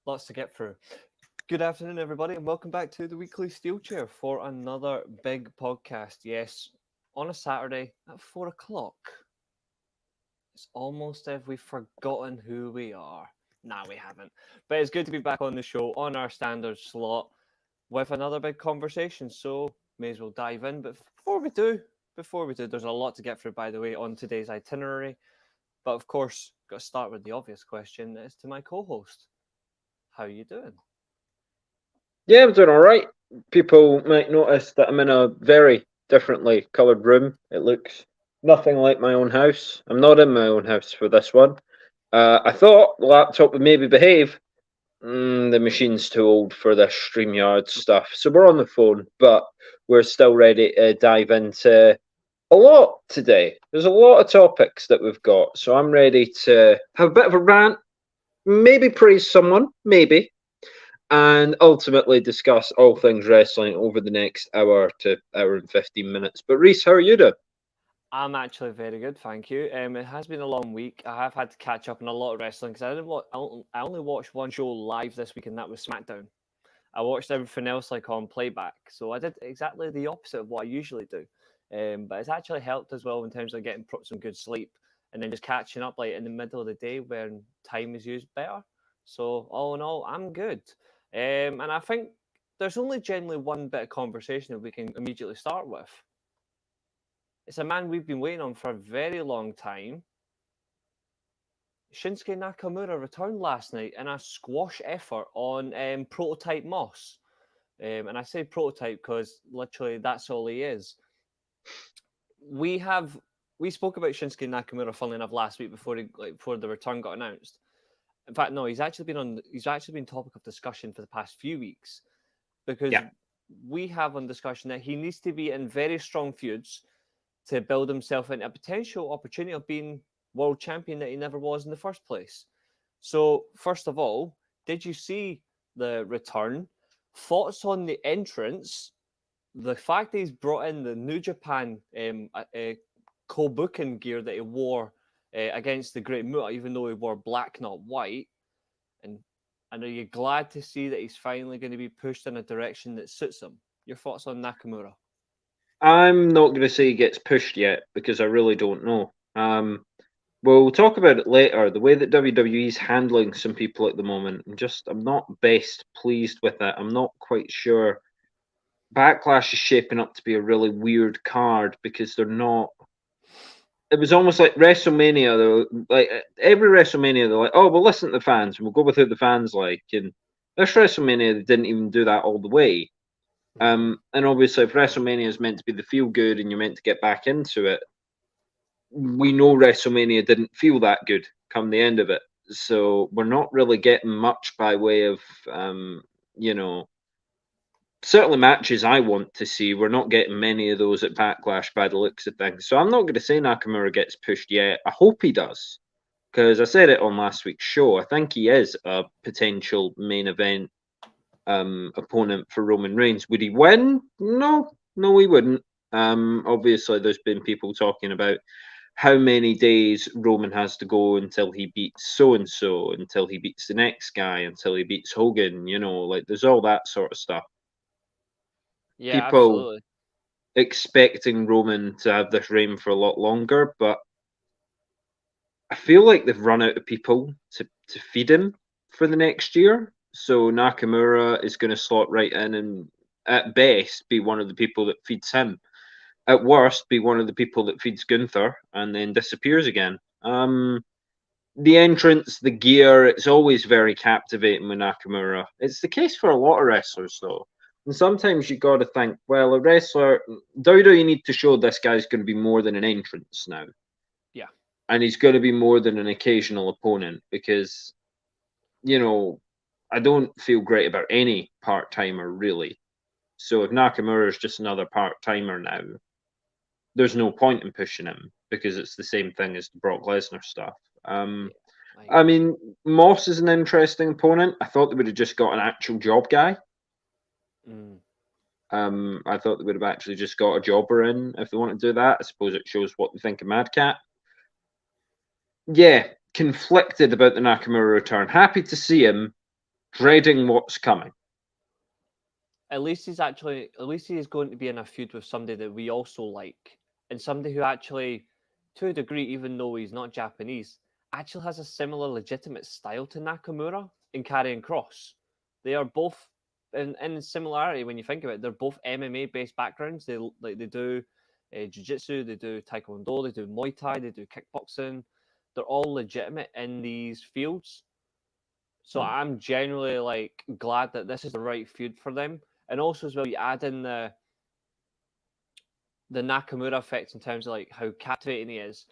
Lots to get through. Good afternoon, everybody, and welcome back to the weekly Steelchair for another big podcast. Yes, on a Saturday at 4 o'clock. It's almost as if we've forgotten who we are. Nah, we haven't. But it's good to be back on the show on our standard slot with another big conversation. So may as well dive in. But before we do, there's a lot to get through, by the way, on today's itinerary. But of course, got to start with the obvious question as to my co-host. How are you doing? Yeah, I'm doing all right. People might notice that I'm in a very differently coloured room. It looks nothing like my own house. I'm not in my own house for this one. I thought the laptop would maybe behave. The machine's too old for this StreamYard stuff. So we're on the phone, but we're still ready to dive into a lot today. There's a lot of topics that we've got. So I'm ready to have a bit of a rant, maybe praise someone, maybe, and ultimately discuss all things wrestling over the next hour to hour and 15 minutes. But Reese, how are you doing? I'm actually very good, thank you. It has been a long week. I have had to catch up on a lot of wrestling because I only watched one show live this week, and that was SmackDown. I watched everything else like on playback, so I did exactly the opposite of what I usually do. But it's actually helped as well in terms of getting some good sleep and then just catching up like in the middle of the day when time is used better. So all in all, I'm good. And I think there's only generally one bit of conversation that we can immediately start with. It's a man we've been waiting on for a very long time. Shinsuke Nakamura returned last night in a squash effort on Prototype Moss. And I say prototype because literally that's all he is. We have we spoke about Shinsuke Nakamura, funnily enough, last week before the return got announced. In fact, no, he's actually been topic of discussion for the past few weeks because Yeah. we have on discussion that he needs to be in very strong feuds to build himself into a potential opportunity of being world champion that he never was in the first place. So, first of all, did you see the return? Thoughts on the entrance? The fact that he's brought in the New Japan Kobukin gear that he wore against the Great Muta, even though he wore black, not white. And are you glad to see that he's finally going to be pushed in a direction that suits him? Your thoughts on Nakamura? I'm not going to say he gets pushed yet because I really don't know. We'll talk about it later. The way that WWE is handling some people at the moment, I'm not best pleased with it. I'm not quite sure. Backlash is shaping up to be a really weird card because they're not. It was almost like WrestleMania. Though, like every WrestleMania, they're like, "Oh, we'll listen to the fans and we'll go with who the fans like." And this WrestleMania, they didn't even do that all the way. Mm-hmm. And obviously, if WrestleMania is meant to be the feel good and you're meant to get back into it, we know WrestleMania didn't feel that good come the end of it. So we're not really getting much by way of, you know, certainly matches I want to see. We're not getting many of those at Backlash by the looks of things. So I'm not going to say Nakamura gets pushed yet. I hope he does. Because I said it on last week's show. I think he is a potential main event opponent for Roman Reigns. Would he win? No, no, he wouldn't. Obviously, there's been people talking about how many days Roman has to go until he beats so and so, until he beats the next guy, until he beats Hogan. Like there's all that sort of stuff. Yeah, People absolutely. expecting Roman to have this reign for a lot longer, but I feel like they've run out of people to feed him for the next year. So Nakamura is going to slot right in and at best be one of the people that feeds him. At worst, be one of the people that feeds Gunther and then disappears again. The entrance, the gear, it's always very captivating with Nakamura. It's the case for a lot of wrestlers, though. And sometimes you got to think, well, a wrestler, you need to show this guy's going to be more than an entrance now. Yeah. And he's going to be more than an occasional opponent because, you know, I don't feel great about any part timer, really. So if Nakamura is just another part timer now, there's no point in pushing him because it's the same thing as the Brock Lesnar stuff. Yeah, I I agree. mean, Moss is an interesting opponent. I thought they would have just got an actual job guy. Mm. I thought they would have actually just got a jobber in if they want to do that. I suppose it shows what they think of Madcap. Yeah, conflicted about the Nakamura return. Happy to see him. dreading what's coming. At least he is going to be in a feud with somebody that we also like, and somebody who actually, to a degree, even though he's not Japanese, actually has a similar legitimate style to Nakamura in Karrion Kross. They are both in similarity when you think about it. They're both MMA based backgrounds. They do jiu-jitsu, they do taekwondo, they do Muay Thai, they do kickboxing. They're all legitimate in these fields. So I'm genuinely like glad that this is the right feud for them. And also as well, you add in the Nakamura effect in terms of like how captivating he is.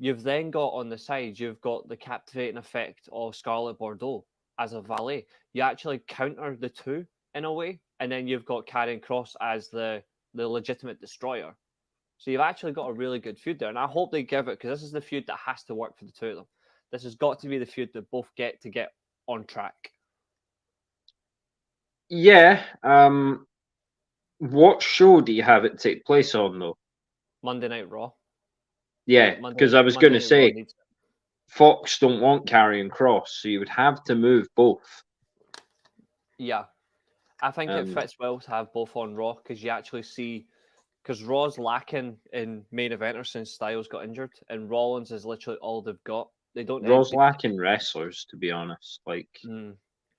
You've then got on the side, you've got the captivating effect of Scarlett Bordeaux as a valet. You actually counter the two in a way, and then you've got Karrion Kross as the legitimate destroyer. So you've actually got a really good feud there, and I hope they give it, because this is the feud that has to work for the two of them. This has got to be the feud that both get on track. Yeah. What show do you have it take place on, though? Monday Night Raw. Yeah, because I was going to say, Fox don't want Karrion Kross, so you would have to move both. Yeah. I think it fits well to have both on Raw, because you actually see, because Raw's lacking in main eventers since Styles got injured, and Rollins is literally all they've got. They don't. Raw's lacking wrestlers, to be honest. Like,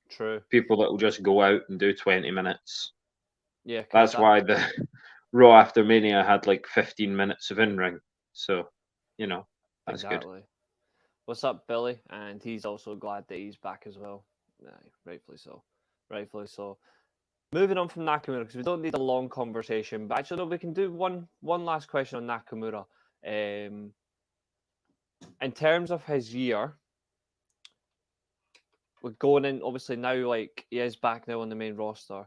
true. People that will just go out and do 20 minutes. Yeah, that's why the Raw after Mania had like 15 minutes of in-ring. So, that's exactly. Good. What's up, Billy? And he's also glad that he's back as well. Rightfully so. Rightfully so. Moving on from Nakamura, because we don't need a long conversation, but actually, no, we can do one last question on Nakamura. In terms of his year, we're going in, obviously, now, like, he is back now on the main roster.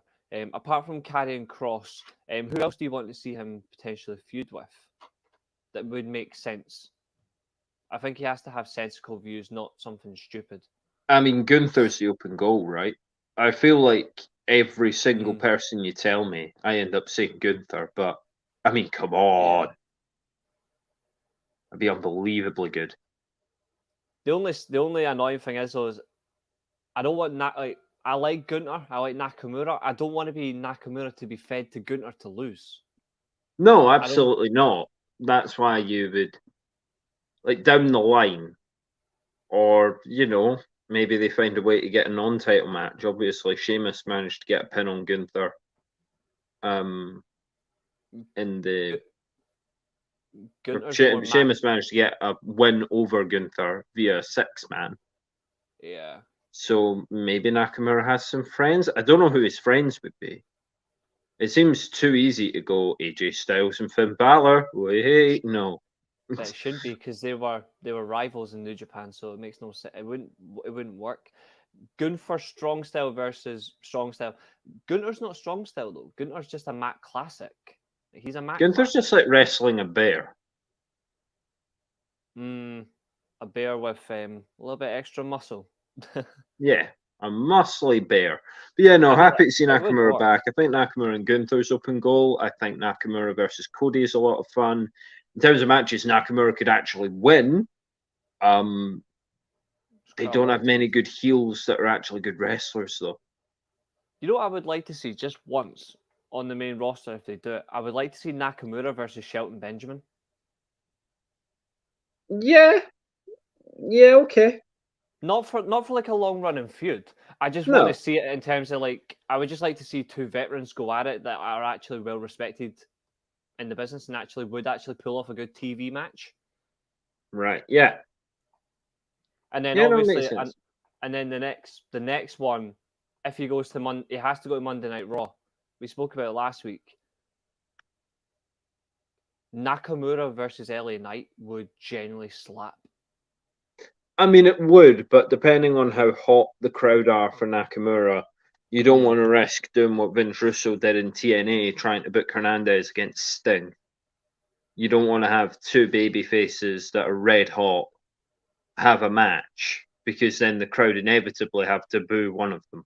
Apart from Karrion Kross, who else do you want to see him potentially feud with that would make sense? I think he has to have sensible views, not something stupid. I mean, Gunther's the open goal, right? I feel like every single person you tell me, I end up saying Gunther, but I mean, come on. Yeah. It'd be unbelievably good. The only annoying thing is, though, is I don't want I like Gunther, I like Nakamura. I don't want to be Nakamura to be fed to Gunther to lose. No, absolutely not. That's why you would, like, down the line, or, maybe they find a way to get a non-title match. Obviously, Sheamus managed to get a pin on Gunther in the... Sheamus managed to get a win over Gunther via six-man. Yeah. So maybe Nakamura has some friends. I don't know who his friends would be. It seems too easy to go AJ Styles and Finn Balor. Wait, no. It should be, because they were rivals in New Japan, so it makes no sense. It wouldn't work. Gunther strong style versus strong style. Gunther's not strong style though. Gunther's just a mat classic. He's a mat. Gunther's just like wrestling a bear. A bear with a little bit extra muscle. Yeah, a muscly bear. But yeah, no, happy to see Nakamura back. I think Nakamura and Gunther's open goal. I think Nakamura versus Cody is a lot of fun. In terms of matches, Nakamura could actually win. They don't have many good heels that are actually good wrestlers, though. You know what I would like to see just once on the main roster if they do it? I would like to see Nakamura versus Shelton Benjamin. Yeah, okay. Not for like a long running feud. I just want to see it in terms of, like, I would just like to see two veterans go at it that are actually well respected in the business and would pull off a good TV match. Right. Yeah. And then obviously, and then the next one, if he goes to he has to go to Monday Night Raw. We spoke about it last week. Nakamura versus LA Knight would genuinely slap. I mean, it would, but depending on how hot the crowd are for Nakamura, you don't want to risk doing what Vince Russo did in TNA, trying to book Hernandez against Sting. You don't want to have two baby faces that are red hot have a match, because then the crowd inevitably have to boo one of them.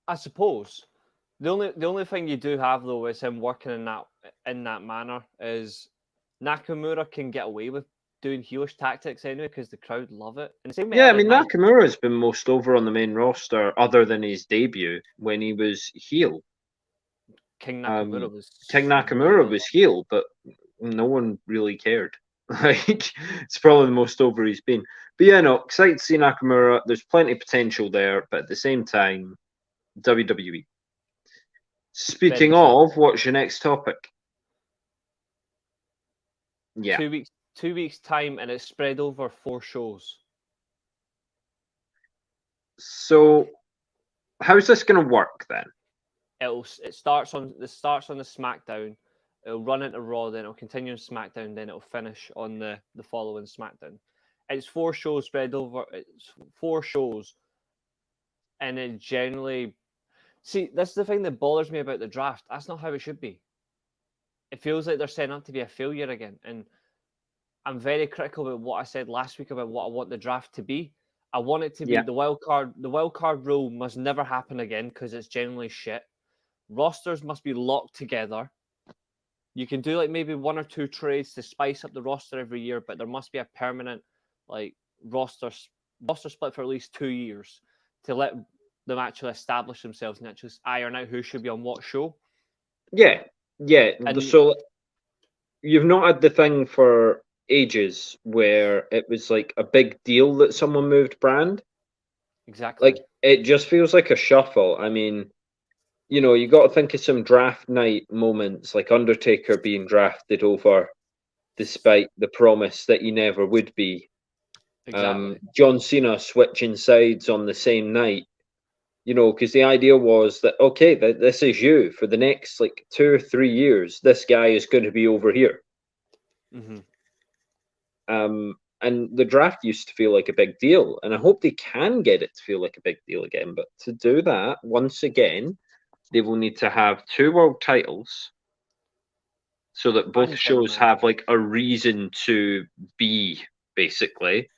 I suppose the only thing you do have, though, is him working in that manner is Nakamura can get away with doing heelish tactics anyway because the crowd love it. And same with Yeah, I LA mean Knight. Nakamura's been most over on the main roster, other than his debut when he was heel. King Nakamura was King Nakamura really was long. heel, but no one really cared. Like, it's probably the most over he's been. But yeah, no, excited to see Nakamura. There's plenty of potential there, but at the same time, WWE. Very Speaking true. of, what's your next topic? Yeah. 2 weeks, 2 weeks time, and it's spread over 4 shows. So, how's this going to work then? It starts on the SmackDown. It'll run into Raw, then it'll continue on SmackDown, then it'll finish on the following SmackDown. It's 4 shows spread over. It's 4 shows, and it generally see. This is the thing that bothers me about the draft. That's not how it should be. It feels like they're setting up to be a failure again, and I'm very critical about what I said last week about what I want the draft to be. I want it to be Yeah. the wild card. The wild card rule must never happen again because it's generally shit. Rosters must be locked together. You can do like maybe 1 or 2 trades to spice up the roster every year, but there must be a permanent like roster split for at least 2 years to let them actually establish themselves and actually iron out who should be on what show. Yeah. Yeah. And So, you've not had the thing for ages where it was like a big deal that someone moved brand. exactly. Like, it just feels like a shuffle. I mean, you got to think of some draft night moments, like Undertaker being drafted over despite the promise that he never would be. Exactly. John Cena switching sides on the same night, because the idea was that, okay, this is you for the next like 2 or 3 years. This guy is going to be over here. Mm-hmm. And the draft used to feel like a big deal, and I hope they can get it to feel like a big deal again. But to do that, once again, they will need to have 2 world titles so that both shows have like a reason to be, basically.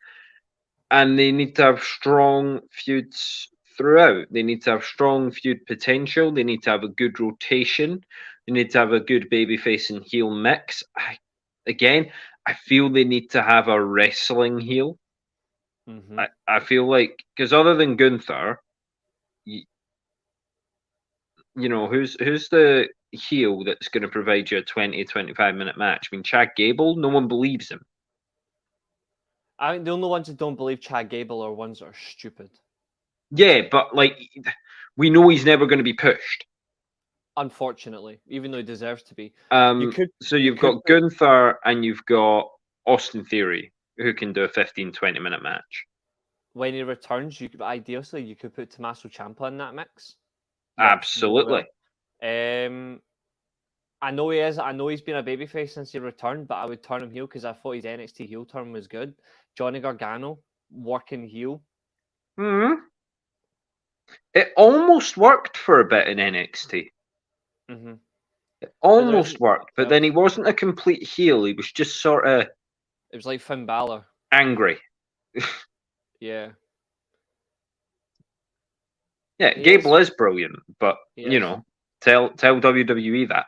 And they need to have strong feuds throughout. They need to have strong feud potential. They need to have a good rotation. They need to have a good babyface and heel mix. I feel they need to have a wrestling heel. Mm-hmm. I feel like, because other than Gunther, who's the heel that's going to provide you a 20-25 minute match? I mean, Chad Gable, no one believes him. I think the only ones that don't believe Chad Gable are ones that are stupid. Yeah, but like, we know he's never going to be pushed. Unfortunately, even though he deserves to be. You've got Gunther and you've got Austin Theory, who can do a 15-20 minute match. When he returns, ideally you could put Tommaso Ciampa in that mix. Absolutely. I know he is. I know he's been a babyface since he returned, but I would turn him heel because I thought his NXT heel turn was good. Johnny Gargano working heel. Mm-hmm. It almost worked for a bit in NXT. Mm-hmm. It almost worked, but then he was wasn't a complete heel. He was just sort of... It was like Finn Balor. Angry. Yeah. Yeah, Gable is brilliant, but, tell WWE that.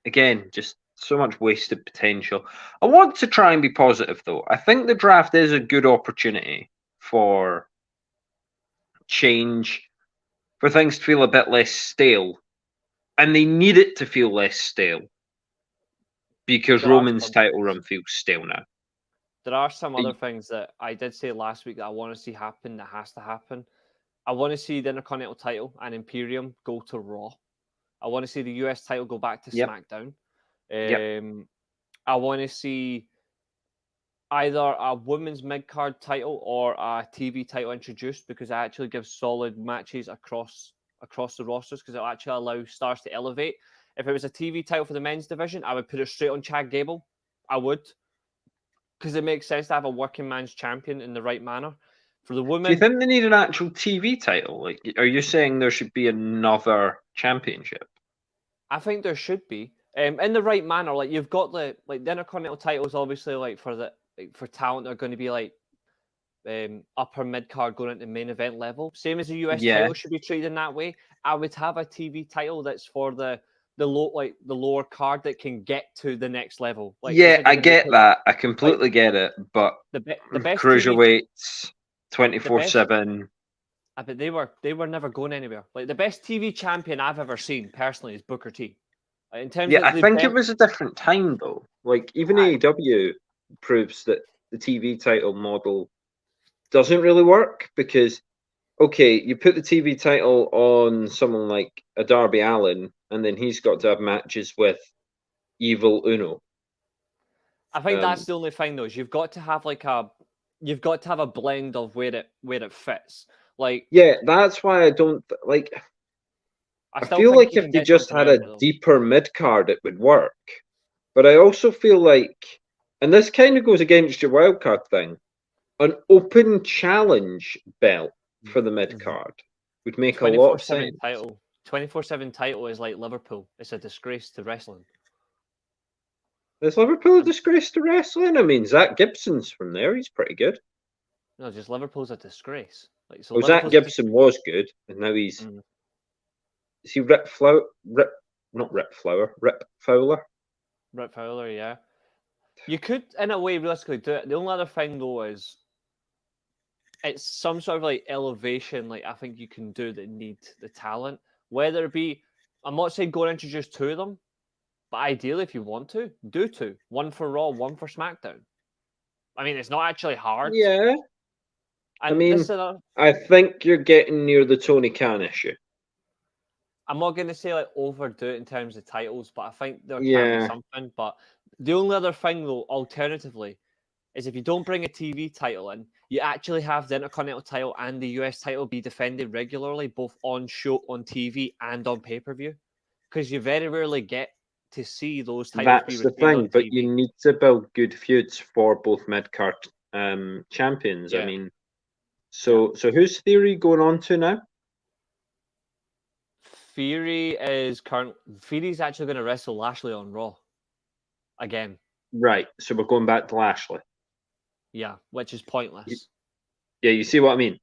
Again, just so much wasted potential. I want to try and be positive, though. I think the draft is a good opportunity for change, for things to feel a bit less stale. And they need it to feel less stale because Roman's title run feels stale now. There are some other things that I did say last week that I want to see happen, that has to happen. I want to see the Intercontinental title and Imperium go to Raw. I want to see the US title go back to SmackDown. I want to see either a women's mid-card title or a TV title introduced because it actually gives solid matches across the rosters because it'll actually allow stars to elevate. If it was a TV title for the men's division, I would put it straight on Chad Gable. I would. Because it makes sense to have a working man's champion in the right manner. For the women... Do you think they need an actual TV title? Like, are you saying there should be another championship? I think there should be. In the right manner. Like, you've got the Intercontinental titles, obviously, for talent, are going to be like upper mid card going into main event level. Same as the US title should be treated in that way. I would have a TV title that's for the the lower card that can get to the next level. Like, yeah, I considering get because, that. I completely get it. But the best TV, cruiserweights, the best, 24/7. but they were never going anywhere. Like, the best TV champion I've ever seen personally is Booker T. Like, in terms Yeah, of I the think it best, was a different time though. Like even AEW proves that the TV title model doesn't really work because okay, you put the TV title on someone like a Darby Allin, and then he's got to have matches with Evil Uno. I think that's the only thing though. Is you've got to have a blend of where it fits. Like, Yeah, that's why I don't like. I I still feel think like you if can they get just something had out a of it though. deeper mid card, it would work. But I also feel like, and this kind of goes against your wildcard thing, an open challenge belt for the mid card would make a lot of 24/7 sense. title. 24/7 title is like Liverpool. It's a disgrace to wrestling. Is Liverpool a disgrace to wrestling? I mean, Zach Gibson's from there. He's pretty good. No, just Liverpool's a disgrace. Like, so Well, Zach Liverpool's a Gibson was good, and now he's is he Rip Flower? Not Rip Flower. Rip Fowler. Rip Fowler, yeah. You could, in a way, realistically do it. The only other thing though is it's some sort of like elevation. Like, I think you can do that need the talent. Whether it be, I'm not saying go and introduce two of them, but ideally, if you want to, do two. One for Raw, one for SmackDown. I mean, it's not actually hard. Yeah, And I mean, this is I think you're getting near the Tony Khan issue. I'm not going to say like overdo it in terms of titles, but I think there can be Yeah, something. But the only other thing, though, alternatively, is if you don't bring a TV title in, you actually have the Intercontinental title and the US title be defended regularly, both on show, on TV, and on pay-per-view, because you very rarely get to see those titles be that's the retained on thing. But you TV. need to build good feuds for both mid card champions. I Yeah, mean, so who's Theory going on to now? Theory's actually going to wrestle Lashley on Raw again. Right. So we're going back to Lashley. Yeah, which is pointless. Yeah, you see what I mean?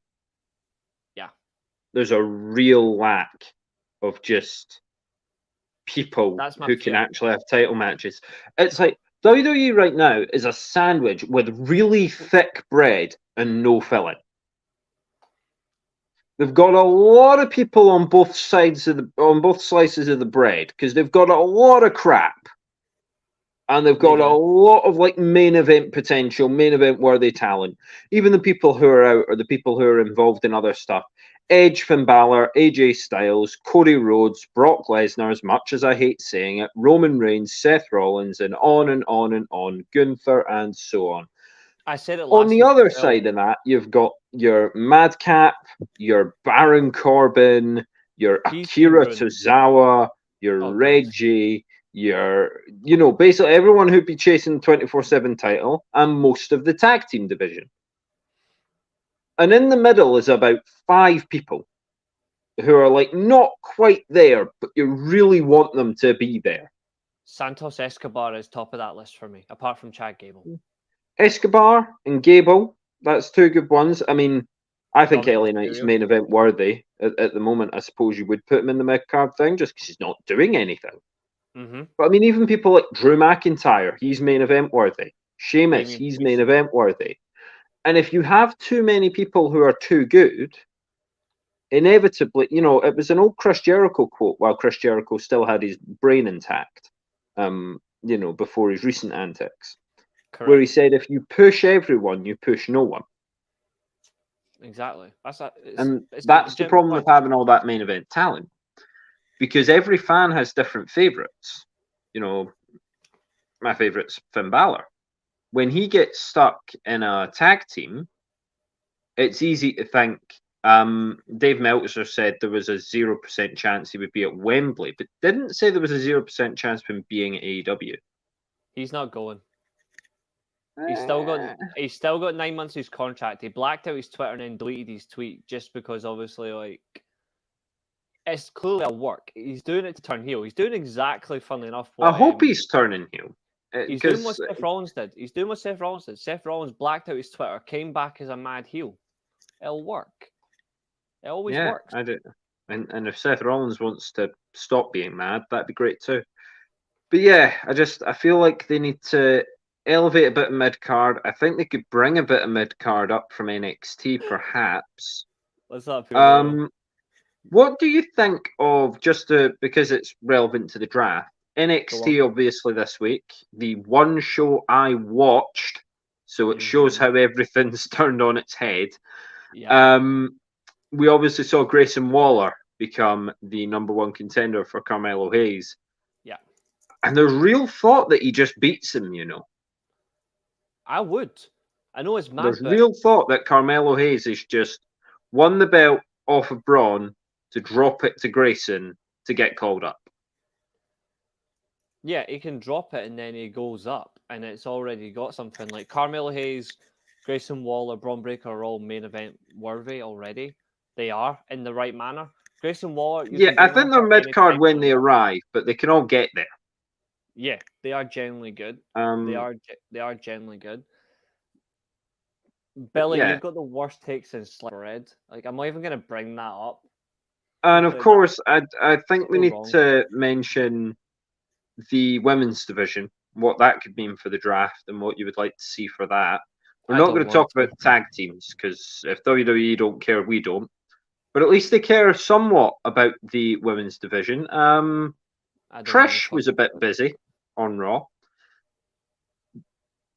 Yeah. There's a real lack of just people who can actually have title matches. It's like WWE right now is a sandwich with really thick bread and no filling. They've got a lot of people on both sides of on both slices of the bread because they've got a lot of crap. And they've got a lot of like main event potential, main event worthy talent. Even the people who are out are the people who are involved in other stuff. Edge, Finn Balor, AJ Styles, Cody Rhodes, Brock Lesnar, as much as I hate saying it, Roman Reigns, Seth Rollins, and on and on and on, Gunther, and so on. I said it last On the other side of that, you've got your Madcap, your Baron Corbin, your Akira Tozawa, your Reggie, basically everyone who'd be chasing the 24/7 title and most of the tag team division. And in the middle is about 5 people who are like not quite there, but you really want them to be there. Santos Escobar is top of that list for me, apart from Chad Gable. Escobar and Gable, that's 2 good ones. I mean, I think LA Knight's main event worthy at the moment. I suppose you would put him in the mid card thing just because he's not doing anything. Mm-hmm. But I mean, even people like Drew McIntyre, he's main event worthy. Sheamus, he's main event worthy. And if you have too many people who are too good, inevitably, it was an old Chris Jericho quote while Chris Jericho still had his brain intact, before his recent antics. Correct. Where he said, if you push everyone, you push no one. Exactly. That's the problem with having all that main event talent. Because every fan has different favourites. My favourite's Finn Balor. When he gets stuck in a tag team, it's easy to think. Dave Meltzer said there was a 0% chance he would be at Wembley, but didn't say there was a 0% chance of him being at AEW. He's not going. He's still got 9 months of his contract. He blacked out his Twitter and then deleted his tweet just because obviously it's clearly a work. He's doing it to turn heel. He's doing exactly, funnily enough, I hope he's turning heel. He's doing what Seth Rollins did. Seth Rollins blacked out his Twitter, came back as a mad heel. It'll work. It always works. I do. And if Seth Rollins wants to stop being mad, that'd be great too. But yeah, I feel like they need to elevate a bit of mid card. I think they could bring a bit of mid card up from NXT, perhaps. Let's not put it What do you think of because it's relevant to the draft? NXT obviously this week, the one show I watched, so it shows how everything's turned on its head. Yeah. We obviously saw Grayson Waller become the number one contender for Carmelo Hayes. Yeah. And there's real thought that he just beats him, you know. I would. I know it's mad, There's but real thought that Carmelo Hayes has just won the belt off of Braun to drop it to Grayson to get called up. yeah, he can drop it and then he goes up and it's already got something. Like Carmelo Hayes, Grayson Waller, Braun Breaker are all main event worthy already. They are in the right manner. Grayson Waller, Yeah, I think they're mid card when they arrive, but they can all get there. Yeah, they are genuinely good. They are genuinely good. Billy, yeah. you've got the worst takes in Slicker Ed. Like, I'm not even going to bring that up. And of course, I think we need to mention the women's division, what that could mean for the draft, and what you would like to see for that. We're not going to talk about tag teams because if WWE don't care, we don't. But at least they care somewhat about the women's division. Trish was a bit busy on Raw.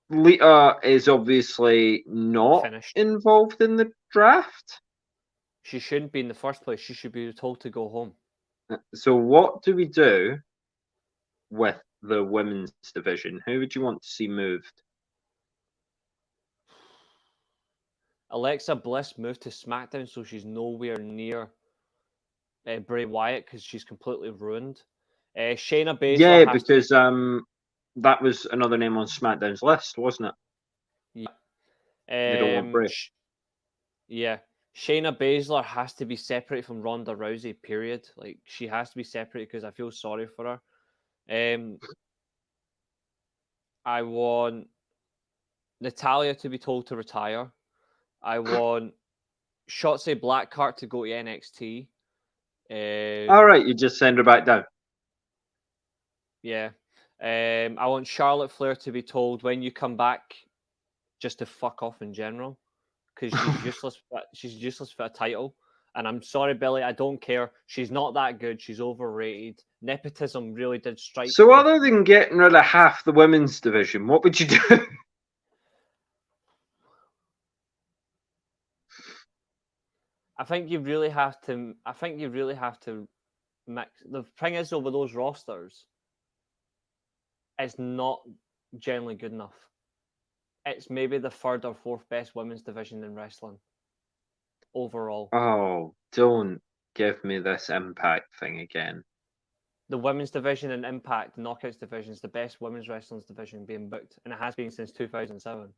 Lita is obviously not involved in the draft. She shouldn't be in the first place. She should be told to go home. So what do we do with the women's division? Who would you want to see moved? Alexa Bliss moved to SmackDown, so she's nowhere near Bray Wyatt because she's completely ruined. Shayna Baszler. Yeah, because that was another name on SmackDown's list, wasn't it? Yeah. They don't want Bray. Yeah. Shayna Baszler has to be separated from Ronda Rousey, period. Like, she has to be separated because I feel sorry for her. I want Natalya to be told to retire. I want Shotzi Blackheart to go to NXT. All right, you just send her back down. Yeah. I want Charlotte Flair to be told when you come back just to fuck off in general because she's useless. She's useless for a title. And I'm sorry, Billy, I don't care. She's not that good. She's overrated. Nepotism really did strike. So other than getting rid of half the women's division, what would you do? I think you really have to. Mix. The thing is, though, with those rosters, it's not generally good enough. It's maybe the third or fourth best women's division in wrestling overall. Oh, don't give me this Impact thing again. The women's division and Impact, the Knockouts division, is the best women's wrestling division being booked, and it has been since 2007.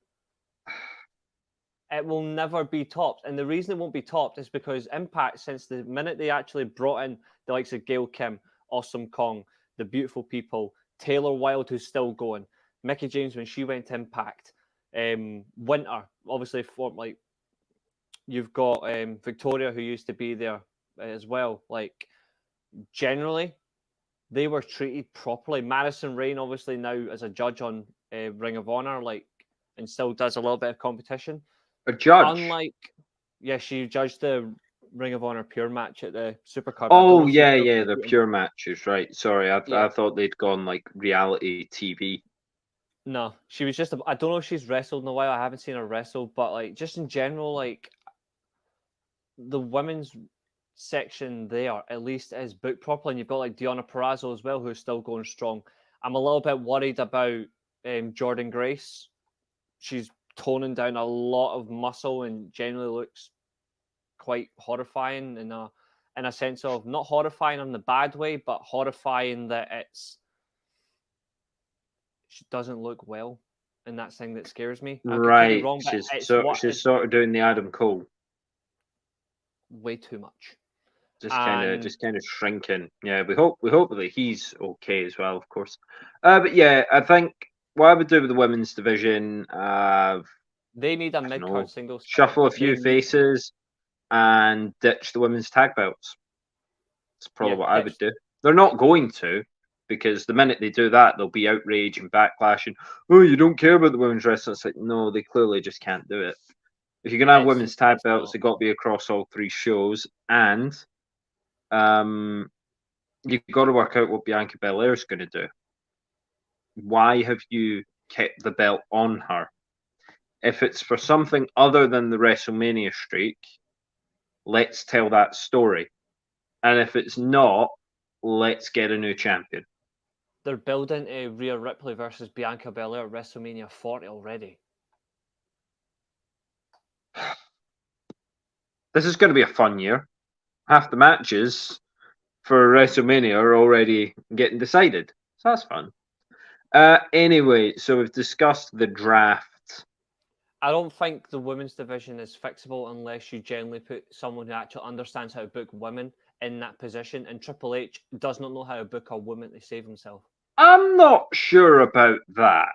It will never be topped, and the reason it won't be topped is because Impact, since the minute they actually brought in the likes of Gail Kim, Awesome Kong, the Beautiful People, Taylor Wilde, who's still going, Mickie James when she went to Impact, Winter, obviously, like you've got Victoria who used to be there as well. Like, generally, they were treated properly. Madison Rayne, obviously now as a judge on Ring of Honor, like, and still does a little bit of competition. A judge? She judged the Ring of Honor Pure match at the Supercard. Oh, yeah, the Pure matches, right. Sorry, I thought they'd gone, like, reality TV. No, she was just, I don't know if she's wrestled in a while. I haven't seen her wrestle, but, like, just in general, like, the women's section there, at least, is booked properly. And you've got, like, Deonna Purrazzo as well, who's still going strong. I'm a little bit worried about Jordan Grace. She's toning down a lot of muscle and generally looks quite horrifying in a sense of not horrifying in the bad way, but horrifying that she doesn't look well, and that's the thing that scares me. Right, she's sort of doing the Adam Cole. Way too much. Just kind of shrinking. Yeah, we hope that he's okay as well, of course. But yeah, I think what I would do with the women's division, they need a mid-card singles. Shuffle a few faces and ditch the women's tag belts. That's probably what I would do. They're not going to, because the minute they do that, there'll be outrage and backlash and, oh, you don't care about the women's wrestling. It's like, no, they clearly just can't do it. If you're going to have women's tag belts, they've got to be across all 3 shows. And you've got to work out what Bianca Belair is going to do. Why have you kept the belt on her? If it's for something other than the WrestleMania streak, let's tell that story. And if it's not, let's get a new champion. They're building a Rhea Ripley versus Bianca Belair at WrestleMania 40 already. This is going to be a fun year. Half the matches for WrestleMania are already getting decided. So that's fun. Anyway, so we've discussed the draft. I don't think the women's division is fixable unless you generally put someone who actually understands how to book women in that position. And Triple H does not know how to book a woman to save himself. I'm not sure about that.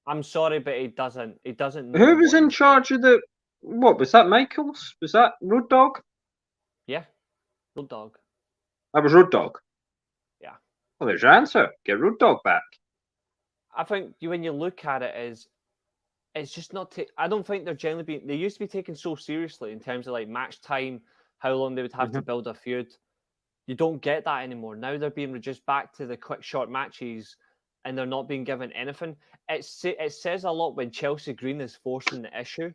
I'm sorry, but he doesn't. He doesn't know. Who was in charge of the? What was that? Michaels? Was that Road Dogg? Yeah, Road Dogg. That was Road Dogg. Yeah. Well, there's your answer. Get Road Dogg back. I think when you look at it, it's just not. I don't think they're generally being. They used to be taken so seriously in terms of like match time, how long they would have to build a feud. You don't get that anymore. Now they're being reduced back to the quick, short matches, and they're not being given anything. It says a lot when Chelsea Green is forcing the issue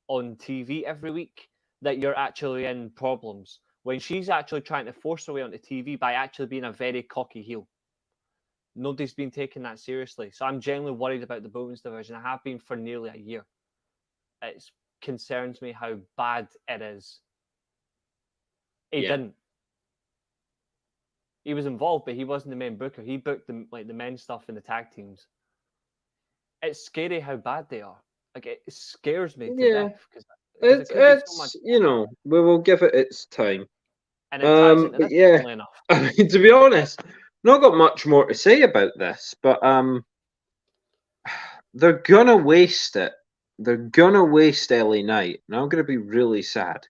on TV every week that you're actually in problems. When she's actually trying to force her way onto TV by actually being a very cocky heel. Nobody's been taking that seriously. So I'm genuinely worried about the women's division. I have been for nearly a year. It concerns me how bad it is. He didn't. He was involved, but he wasn't the main booker. He booked the men's stuff in the tag teams. It's scary how bad they are. Like, it scares me to death. It's we will give it its time. And it ties into this enough. I mean, to be honest, not got much more to say about this, but they're gonna waste it. They're gonna waste LA Knight, and I'm gonna be really sad.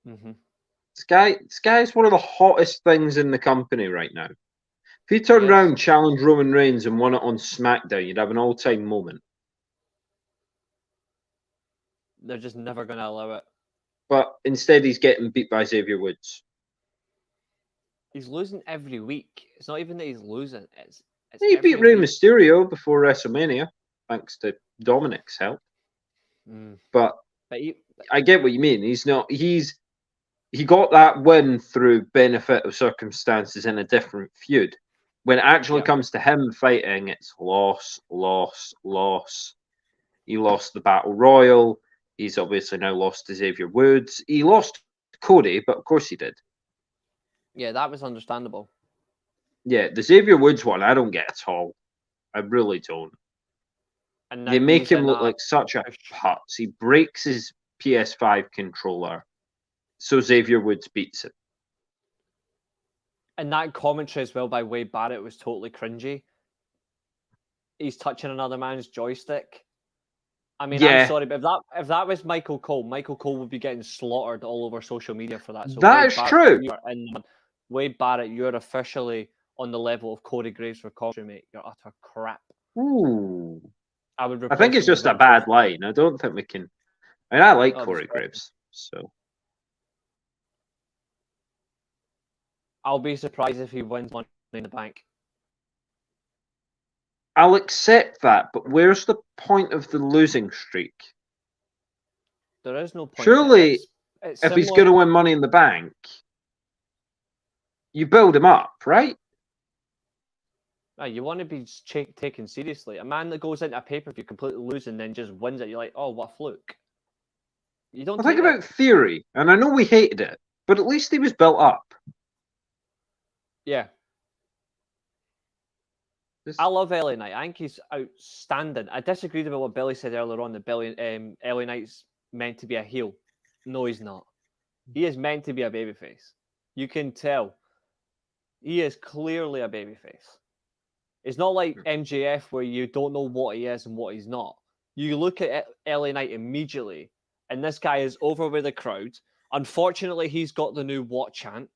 Mm-hmm. This guy's one of the hottest things in the company right now. If he turned around, challenged Roman Reigns, and won it on SmackDown, you'd have an all-time moment. They're just never going to allow it. But instead, he's getting beat by Xavier Woods. He's losing every week. It's not even that he's losing. He beat Rey Mysterio before WrestleMania, thanks to Dominic's help. But I get what you mean. He got that win through benefit of circumstances in a different feud. When it actually comes to him fighting, it's loss, loss, loss. He lost the Battle Royal. He's obviously now lost to Xavier Woods. He lost to Cody, but of course he did. Yeah, that was understandable. Yeah, the Xavier Woods one, I don't get at all. I really don't. And they make him look like such a putz. He breaks his PS5 controller, so Xavier Woods beats him. And that commentary as well by Wade Barrett was totally cringy. He's touching another man's joystick. I mean, I'm sorry, but if that was Michael Cole would be getting slaughtered all over social media for that. So that is true. Wade Barrett, you're officially on the level of Corey Graves for commentary, mate. You're utter crap. Ooh. I think it's just a bad line. I don't think we can. I mean, I like Corey Graves, so. I'll be surprised if he wins Money in the Bank. I'll accept that, but where's the point of the losing streak? There is no point. Surely, if he's going to win Money in the Bank, you build him up, right? You want to be taken seriously. A man that goes into a pay-per-view completely losing and then just wins it, you're like, oh, what a fluke. You don't think about Theory, and I know we hated it, but at least he was built up. Yeah. I love LA Knight. I think he's outstanding. I disagreed with what Billy said earlier on, that LA Knight's meant to be a heel. No, he's not. He is meant to be a babyface. You can tell. He is clearly a babyface. It's not like MJF where you don't know what he is and what he's not. You look at LA Knight immediately, and this guy is over with the crowd. Unfortunately, he's got the new what chant.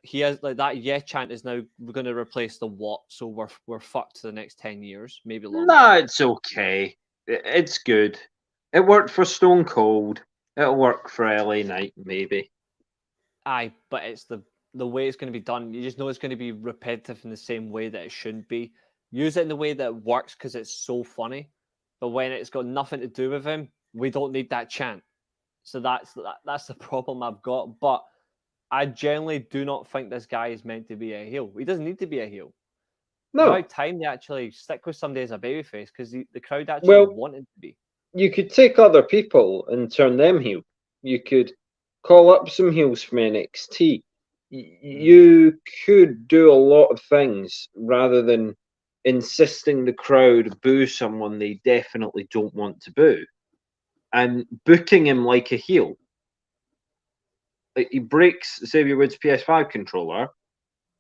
he has like that yeah chant is now going to replace the what, so we're fucked for the next 10 years, maybe longer. No, it's okay. It's good. It worked for Stone Cold. It'll work for LA Knight, maybe. Aye, but it's the way it's going to be done. You just know it's going to be repetitive in the same way that it shouldn't be. Use it in the way that it works because it's so funny. But when it's got nothing to do with him, we don't need that chant. So that's the problem I've got. But I generally do not think this guy is meant to be a heel. He doesn't need to be a heel. No. It's about time they actually stick with somebody as a babyface because the crowd actually wanted to be. You could take other people and turn them heel. You could call up some heels from NXT. You could do a lot of things rather than insisting the crowd boo someone they definitely don't want to boo and booking him like a heel. Like he breaks Xavier Woods' PS5 controller,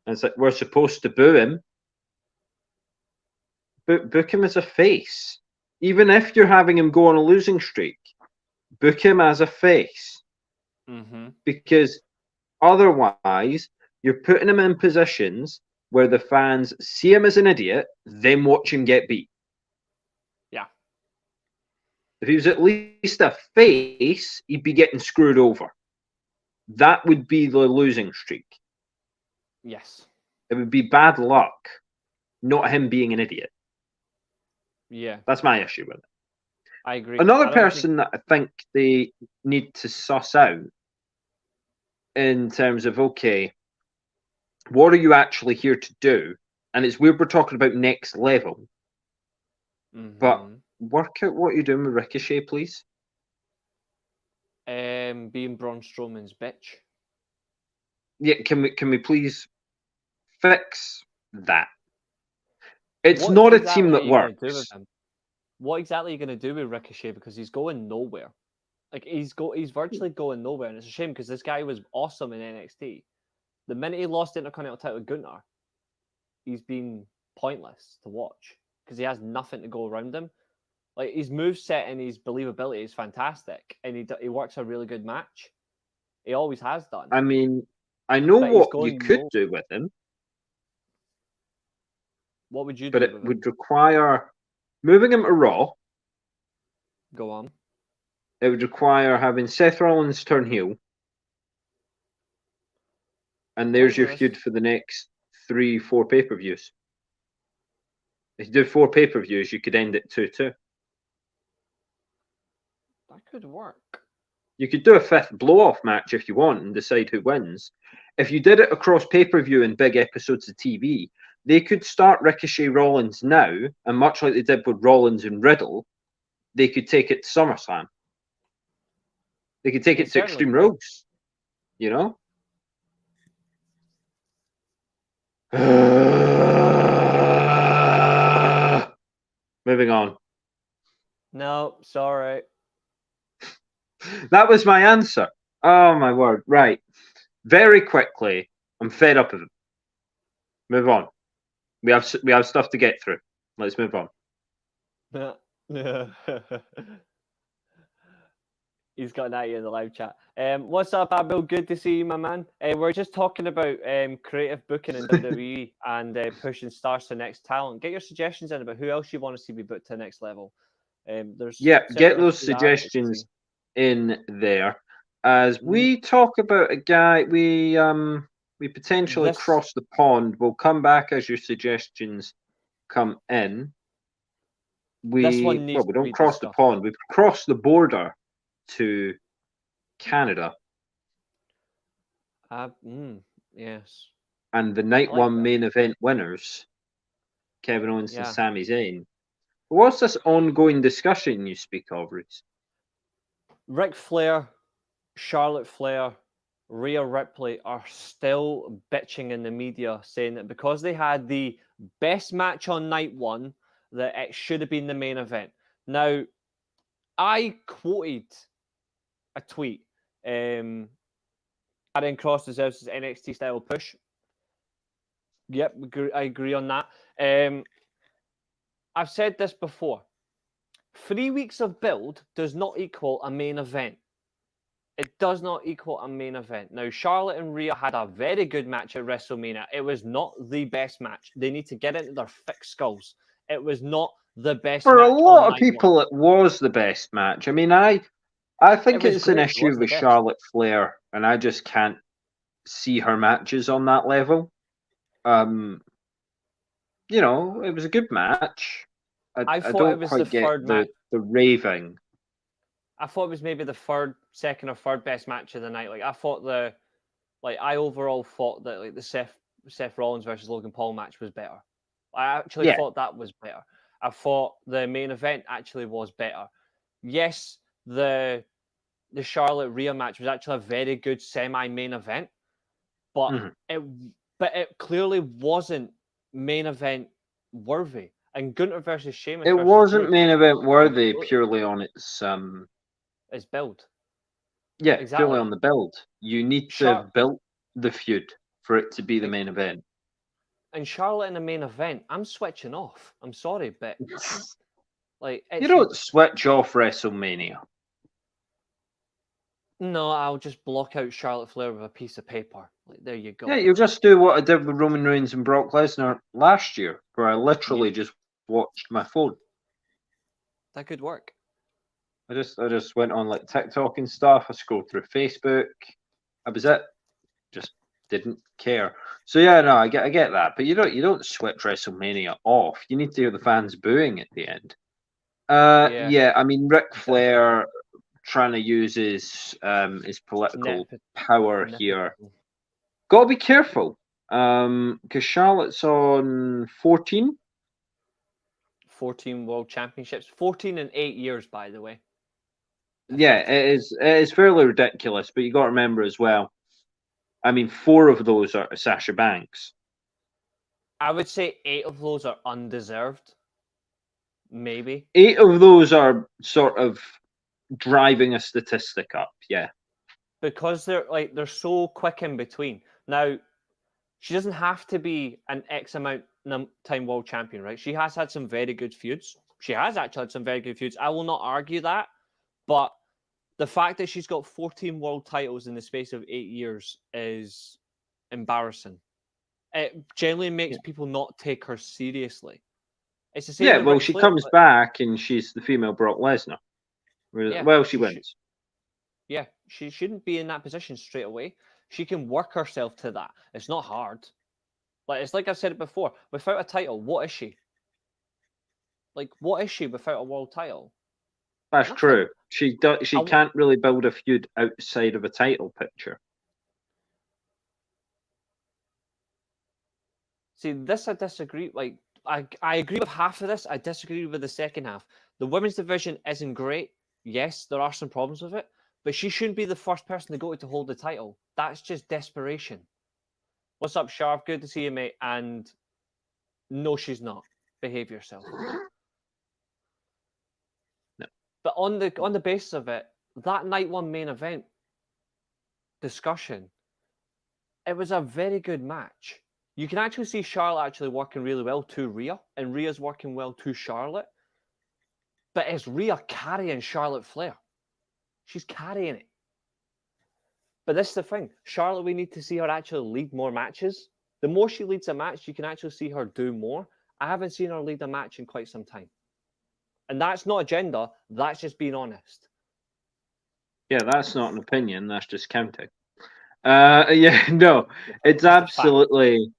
and it's like we're supposed to boo him. Book him as a face. Even if you're having him go on a losing streak, book him as a face. Because otherwise, you're putting him in positions where the fans see him as an idiot, then watch him get beat. Yeah. If he was at least a face, he'd be getting screwed over. That would be the losing streak. Yes. It would be bad luck, not him being an idiot. Yeah. That's my issue with it. I agree. Another person that I think they need to suss out in terms of, okay, what are you actually here to do? And it's weird we're talking about next level. But work out what you're doing with Ricochet, please. Being Braun Strowman's bitch. Yeah, can we please fix that? It's not a team that works. What exactly are you going to do with Ricochet? Because he's going nowhere. Like he's virtually going nowhere, and it's a shame because this guy was awesome in NXT. The minute he lost the Intercontinental title with Gunther, he's been pointless to watch because he has nothing to go around him. Like his moveset and his believability is fantastic, and he works a really good match. He always has done. I mean, I know what you could do with him. What would you do? But it would require moving him to Raw. Go on. It would require having Seth Rollins turn heel. And there's your feud for the next 3-4 pay-per-views. If you do 4 pay-per-views, you could end it 2-2. That could work. You could do a 5th blow-off match if you want and decide who wins. If you did it across pay-per-view and big episodes of TV, they could start Ricochet Rollins now, and much like they did with Rollins and Riddle, they could take it to SummerSlam. They could take it to Extreme Rules, you know? Moving on. No, sorry. That was my answer. Oh, my word. Right. Very quickly, I'm fed up of it. Move on. We have stuff to get through. Let's move on. He's got an idea in the live chat. What's up, Abel? Good to see you, my man. We're just talking about creative booking in WWE and pushing stars to next talent. Get your suggestions in about who else you want to see be booked to the next level. Get those suggestions in there as we talk about a guy we potentially cross the pond. We'll come back as your suggestions come in. We don't cross the pond. We've crossed the border to Canada. Yes. And the night one main event winners, Kevin Owens and Sami Zayn. What's this ongoing discussion you speak of, Reece? Ric Flair, Charlotte Flair, Rhea Ripley are still bitching in the media saying that because they had the best match on night one, that it should have been the main event. Now, I quoted a tweet. Karrion Kross deserves his NXT style push. Yep, I agree on that. I've said this before. 3 weeks of build does not equal a main event. It does not equal a main event. Now, Charlotte and Rhea had a very good match at WrestleMania. It was not the best match. They need to get into their thick skulls. It was not the best For a match on lot of night one. people, it was the best match. I mean, I think was it's an great. It issue was the with best. Charlotte Flair, and I just can't see her matches on that level. You know, it was a good match. I I thought it don't was the quite get third match. the raving. I thought it was maybe the second or third best match of the night. Like I overall thought that like the Seth Rollins versus Logan Paul match was better. I actually Yeah. thought that was better. I thought the main event actually was better. Yes, the Charlotte Rhea match was actually a very good semi-main event, but it clearly wasn't main event worthy. And Gunter versus Sheamus It versus wasn't Drew main event worthy purely on its build. yeah, Exactly. purely on the build. You need to have built the feud for it to be the main event. And Charlotte in the main event, I'm switching off. I'm sorry, but like you don't switch off WrestleMania. No, I'll just block out Charlotte Flair with a piece of paper. Like, there you go. Yeah, you'll just do what I did with Roman Reigns and Brock Lesnar last year, where I literally just watched my phone. That could work. I just went on like TikTok and stuff. I scrolled through Facebook. That was it. Just didn't care. So yeah, no, I get that, but you don't switch WrestleMania off. You need to hear the fans booing at the end. Yeah, I mean Ric Flair trying to use his political power here. Got to be careful, because Charlotte's on 14. 14 World Championships, 14 in 8 years, by the way. Yeah, it is fairly ridiculous, but you got to remember as well. I mean, 4 of those are Sasha Banks. I would say 8 of those are undeserved. Maybe 8 of those are sort of driving a statistic up. Yeah, because they're so quick in between. Now, she doesn't have to be an X amount time world champion, right? She has had some very good feuds. She has actually had some very good feuds. I will not argue that, but the fact that she's got 14 world titles in the space of 8 years is embarrassing. It generally makes people not take her seriously. It's the same. Yeah, well, she comes back and she's the female Brock Lesnar. Well, she wins. Yeah, she shouldn't be in that position straight away. She can work herself to that. It's not hard. Like it's like I've said it before. Without a title, what is she? Like, what is she without a world title? That's true. She can't really build a feud outside of a title picture. See, this I disagree. Like, I agree with half of this. I disagree with the second half. The women's division isn't great. Yes, there are some problems with it, but she shouldn't be the first person to go to hold the title. That's just desperation. What's up, Sharp? Good to see you, mate. And no, she's not. Behave yourself. No. But on the basis of it, that night one main event discussion, it was a very good match. You can actually see Charlotte actually working really well to Rhea, and Rhea's working well to Charlotte. But it's Rhea carrying Charlotte Flair. She's carrying it. But this is the thing. Charlotte, we need to see her actually lead more matches. The more she leads a match, you can actually see her do more. I haven't seen her lead a match in quite some time. And that's not agenda. That's just being honest. Yeah, that's not an opinion. That's just counting. Yeah, no, it's absolutely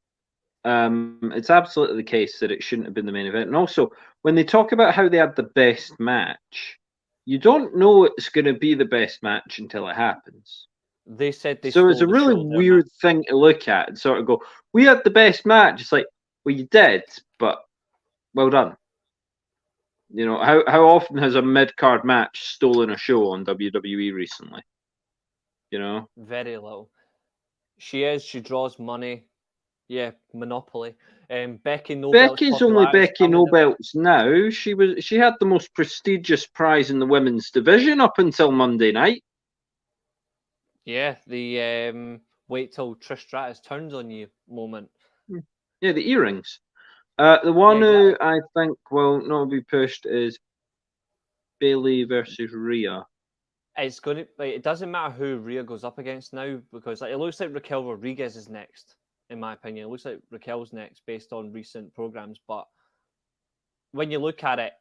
the case that it shouldn't have been the main event. And also, when they talk about how they had the best match, you don't know it's going to be the best match until it happens. They said they so it's a really weird thing to look at and sort of go, we had the best match. It's like, well, you did, but well done. You know, how often has a mid-card match stolen a show on WWE recently? You know? Very little. She draws money. Yeah, monopoly. Becky's only Becky no belts now. She had the most prestigious prize in the women's division up until Monday night. Yeah, the wait till Trish Stratus turns on you moment. Yeah, the earrings. The one who I think will not be pushed is Bayley versus Rhea. It's going to like, it doesn't matter who Rhea goes up against now because like it looks like Raquel Rodriguez is next, in my opinion. It looks like Raquel's next based on recent programs, but when you look at it,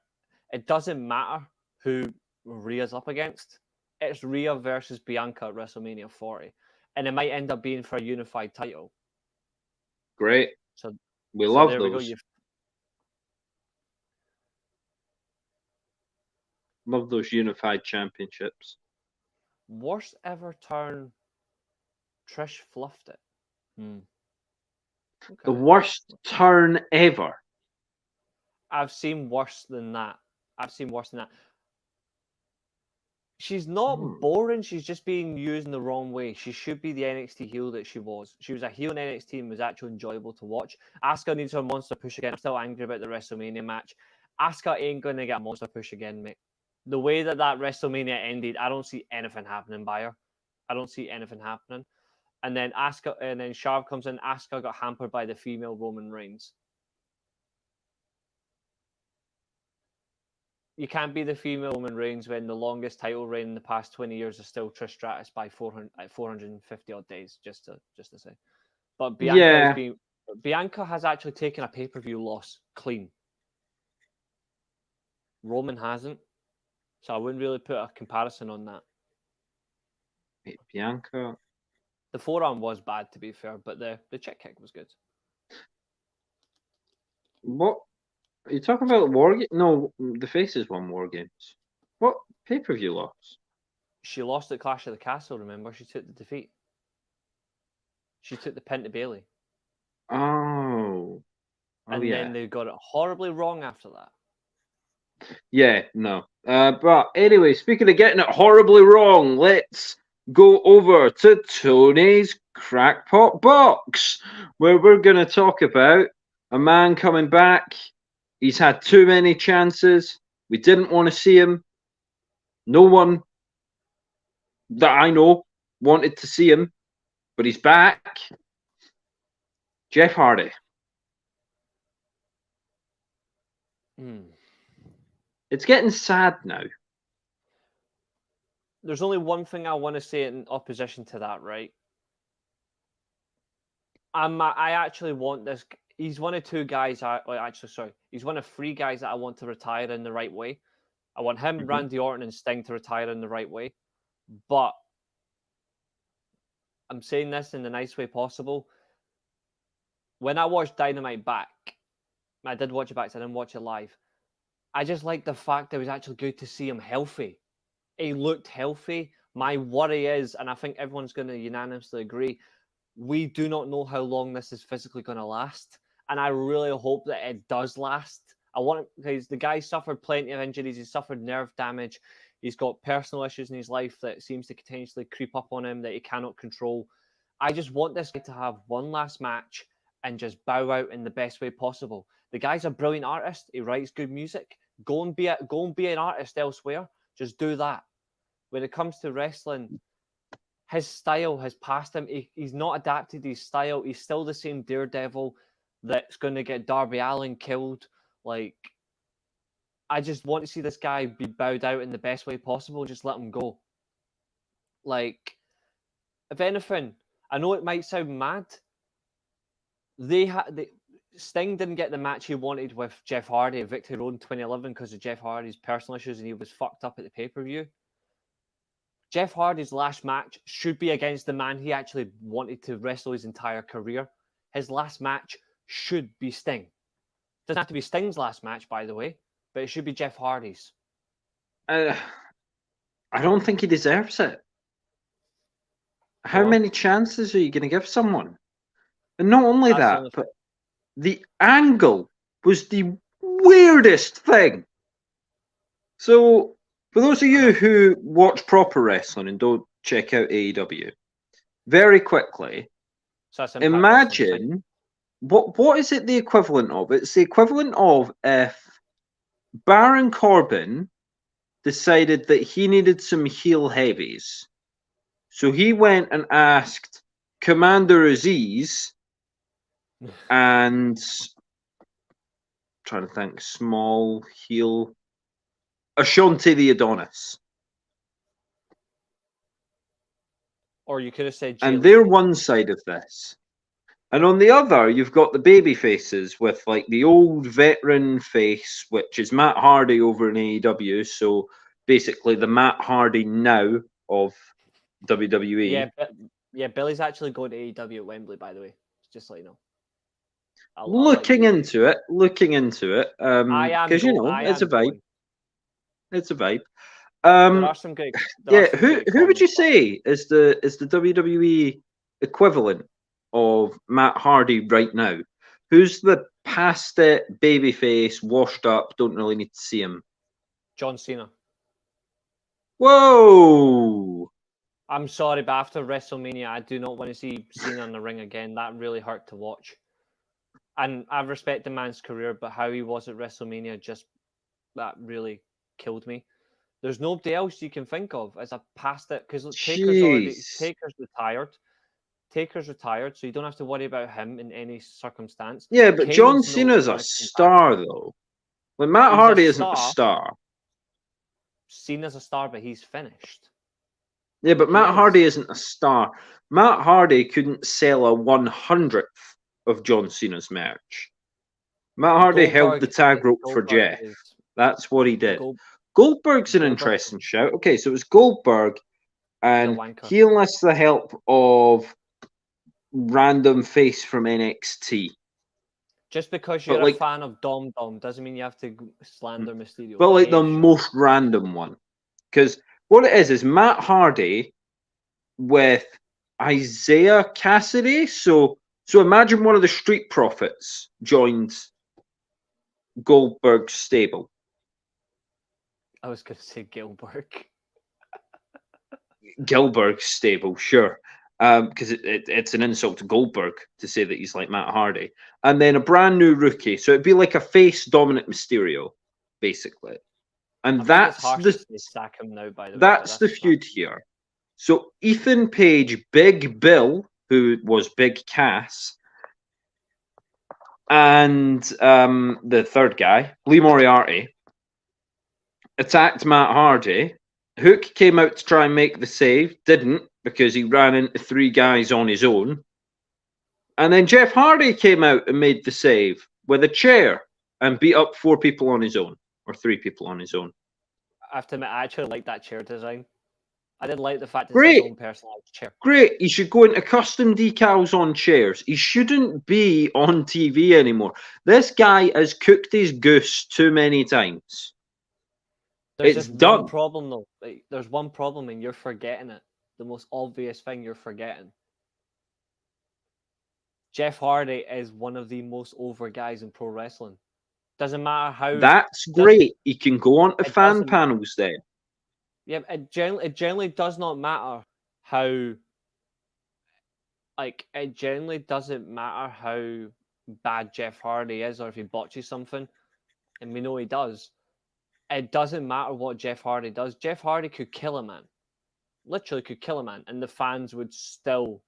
it doesn't matter who Rhea's up against. It's Rhea versus Bianca at WrestleMania 40, and it might end up being for a unified title. Great. So We love there those. we go. Love those unified championships. Worst ever turn. Trish fluffed it. Okay. The worst turn ever. I've seen worse than that. She's not boring. She's just being used in the wrong way. She should be the NXT heel that she was. She was a heel in NXT and was actually enjoyable to watch. Asuka needs her monster push again. I'm still angry about the WrestleMania match. Asuka ain't going to get a monster push again, mate. The way that WrestleMania ended, I don't see anything happening by her. I don't see anything happening. And then Charlotte comes in. Asuka got hampered by the female Roman Reigns. You can't be the female Roman Reigns when the longest title reign in the past 20 years is still Trish Stratus by 450 odd days, just to say. But Bianca has actually taken a pay-per-view loss clean. Roman hasn't. So I wouldn't really put a comparison on that. Wait, Bianca. The forearm was bad, to be fair, but the check kick was good. What? Are you talking about War Games? No, the Faces won War Games. What pay-per-view loss? She lost at Clash of the Castle, remember? She took the defeat. She took the pin to Bayley. Oh. And then they got it horribly wrong after that. Yeah, no. But anyway, speaking of getting it horribly wrong, let's go over to Tony's Crackpot Box, where we're going to talk about a man coming back. He's had too many chances. We didn't want to see him. No one that I know wanted to see him, but he's back. Jeff Hardy. It's getting sad now. There's only one thing I want to say in opposition to that, right? I actually want this. He's one of two guys. He's one of three guys that I want to retire in the right way. I want him, Randy Orton, and Sting to retire in the right way. But I'm saying this in the nice way possible. When I watched Dynamite back, I did watch it back, so I didn't watch it live. I just like the fact that it was actually good to see him healthy. He looked healthy. My worry is, and I think everyone's going to unanimously agree, we do not know how long this is physically going to last. And I really hope that it does last. Because the guy suffered plenty of injuries. He suffered nerve damage. He's got personal issues in his life that seems to continuously creep up on him that he cannot control. I just want this guy to have one last match and just bow out in the best way possible. The guy's a brilliant artist. He writes good music. Go and be an artist elsewhere. Just do that. When it comes to wrestling, his style has passed him. He's not adapted his style. He's still the same Daredevil that's going to get Darby Allin killed. Like, I just want to see this guy be bowed out in the best way possible. Just let him go. Like, if anything, I know it might sound mad. Sting didn't get the match he wanted with Jeff Hardy at Victory Road in 2011 because of Jeff Hardy's personal issues and he was fucked up at the pay-per-view. Jeff Hardy's last match should be against the man he actually wanted to wrestle his entire career. His last match should be Sting. Doesn't have to be Sting's last match, by the way, but it should be Jeff Hardy's. I don't think he deserves it. How many chances are you going to give someone? And not only that, but the angle was the weirdest thing. So, for those of you who watch proper wrestling and don't check out AEW, very quickly, imagine what is it the equivalent of? It's the equivalent of if Baron Corbin decided that he needed some heel heavies. So he went and asked Commander Aziz and trying to think, small heel Ashanti the Adonis. Or you could have said Jay And they're Lethal. one side of this. And on the other, you've got the baby faces with like the old veteran face, which is Matt Hardy over in AEW. So basically the Matt Hardy now of WWE. Yeah, Billy's actually going to AEW at Wembley, by the way. Just so you know. I'll let Looking you. into it, I am because it's a vibe. going. It's a vibe. There are some good. Yeah, who would you say is the WWE equivalent of Matt Hardy right now? Who's the past it, babyface, washed up, don't really need to see him? John Cena. Whoa! I'm sorry, but after WrestleMania, I do not want to see Cena in the ring again. That really hurt to watch. And I respect the man's career, but how he was at WrestleMania that really killed me. There's nobody else you can think of as a past it because Taker's retired. Taker's retired, so you don't have to worry about him in any circumstance. Yeah, but John Kane's Cena's a gonna come back. star, though. Like Matt He's Hardy a isn't a star. star. Cena's a star, but he's finished. Yeah, but He Matt is. Hardy isn't a star. Matt Hardy couldn't sell a 1/100th of John Cena's merch. Matt Hardy held the tag rope for Jeff. That's what he did. Goldberg's an interesting shout. Okay, so it was Goldberg, and he enlists the help of random face from NXT. Just because you're a fan of Dom Dom doesn't mean you have to slander Mysterio. But like the most random one. Because what it is Matt Hardy with Isaiah Cassidy. So imagine one of the Street Profits joined Goldberg's stable. I was going to say Gilbert. Gilbert's stable, sure. Because it's an insult to Goldberg to say that he's like Matt Hardy. And then a brand new rookie. So it'd be like a face Dominic Mysterio, basically. And that's sack him now, by the way, that's the feud here. So Ethan Page, Big Bill, who was Big Cass, and the third guy, Lee Moriarty, attacked Matt Hardy. Hook came out to try and make the save, didn't, because he ran into three guys on his own. And then Jeff Hardy came out and made the save with a chair and beat up four people on his own, or three people on his own. I have to admit, I actually like that chair design. I didn't like the fact that it's his own personalized chair. Great. He should go into custom decals on chairs. He shouldn't be on TV anymore. This guy has cooked his goose too many times. There's one problem, though. There's one problem, and you're forgetting it. The most obvious thing you're forgetting. Jeff Hardy is one of the most over guys in pro wrestling. Doesn't matter how. That's great. He can go on to fan panels then. Yeah, it generally does not matter how. Like, it generally doesn't matter how bad Jeff Hardy is or if he botches something, and we know he does. It doesn't matter what Jeff Hardy does. Jeff Hardy could kill a man. Literally could kill a man, and the fans would still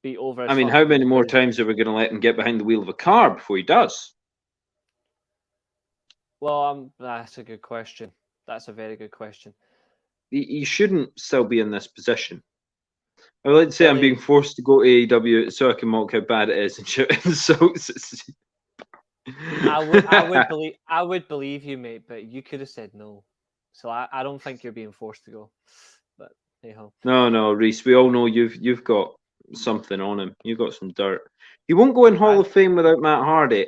be over his. I mean, how many more times are we going to let him get behind the wheel of a car before he does? Well, that's a good question. That's a very good question. He shouldn't still be in this position. I would like to say I'm being forced to go to AEW so I can mock how bad it is and shout insults. I would believe you, mate, but you could have said no. So I don't think you're being forced to go. But hey ho. No, Reece. We all know you've got something on him. You've got some dirt. He won't go in Hall of Fame without Matt Hardy.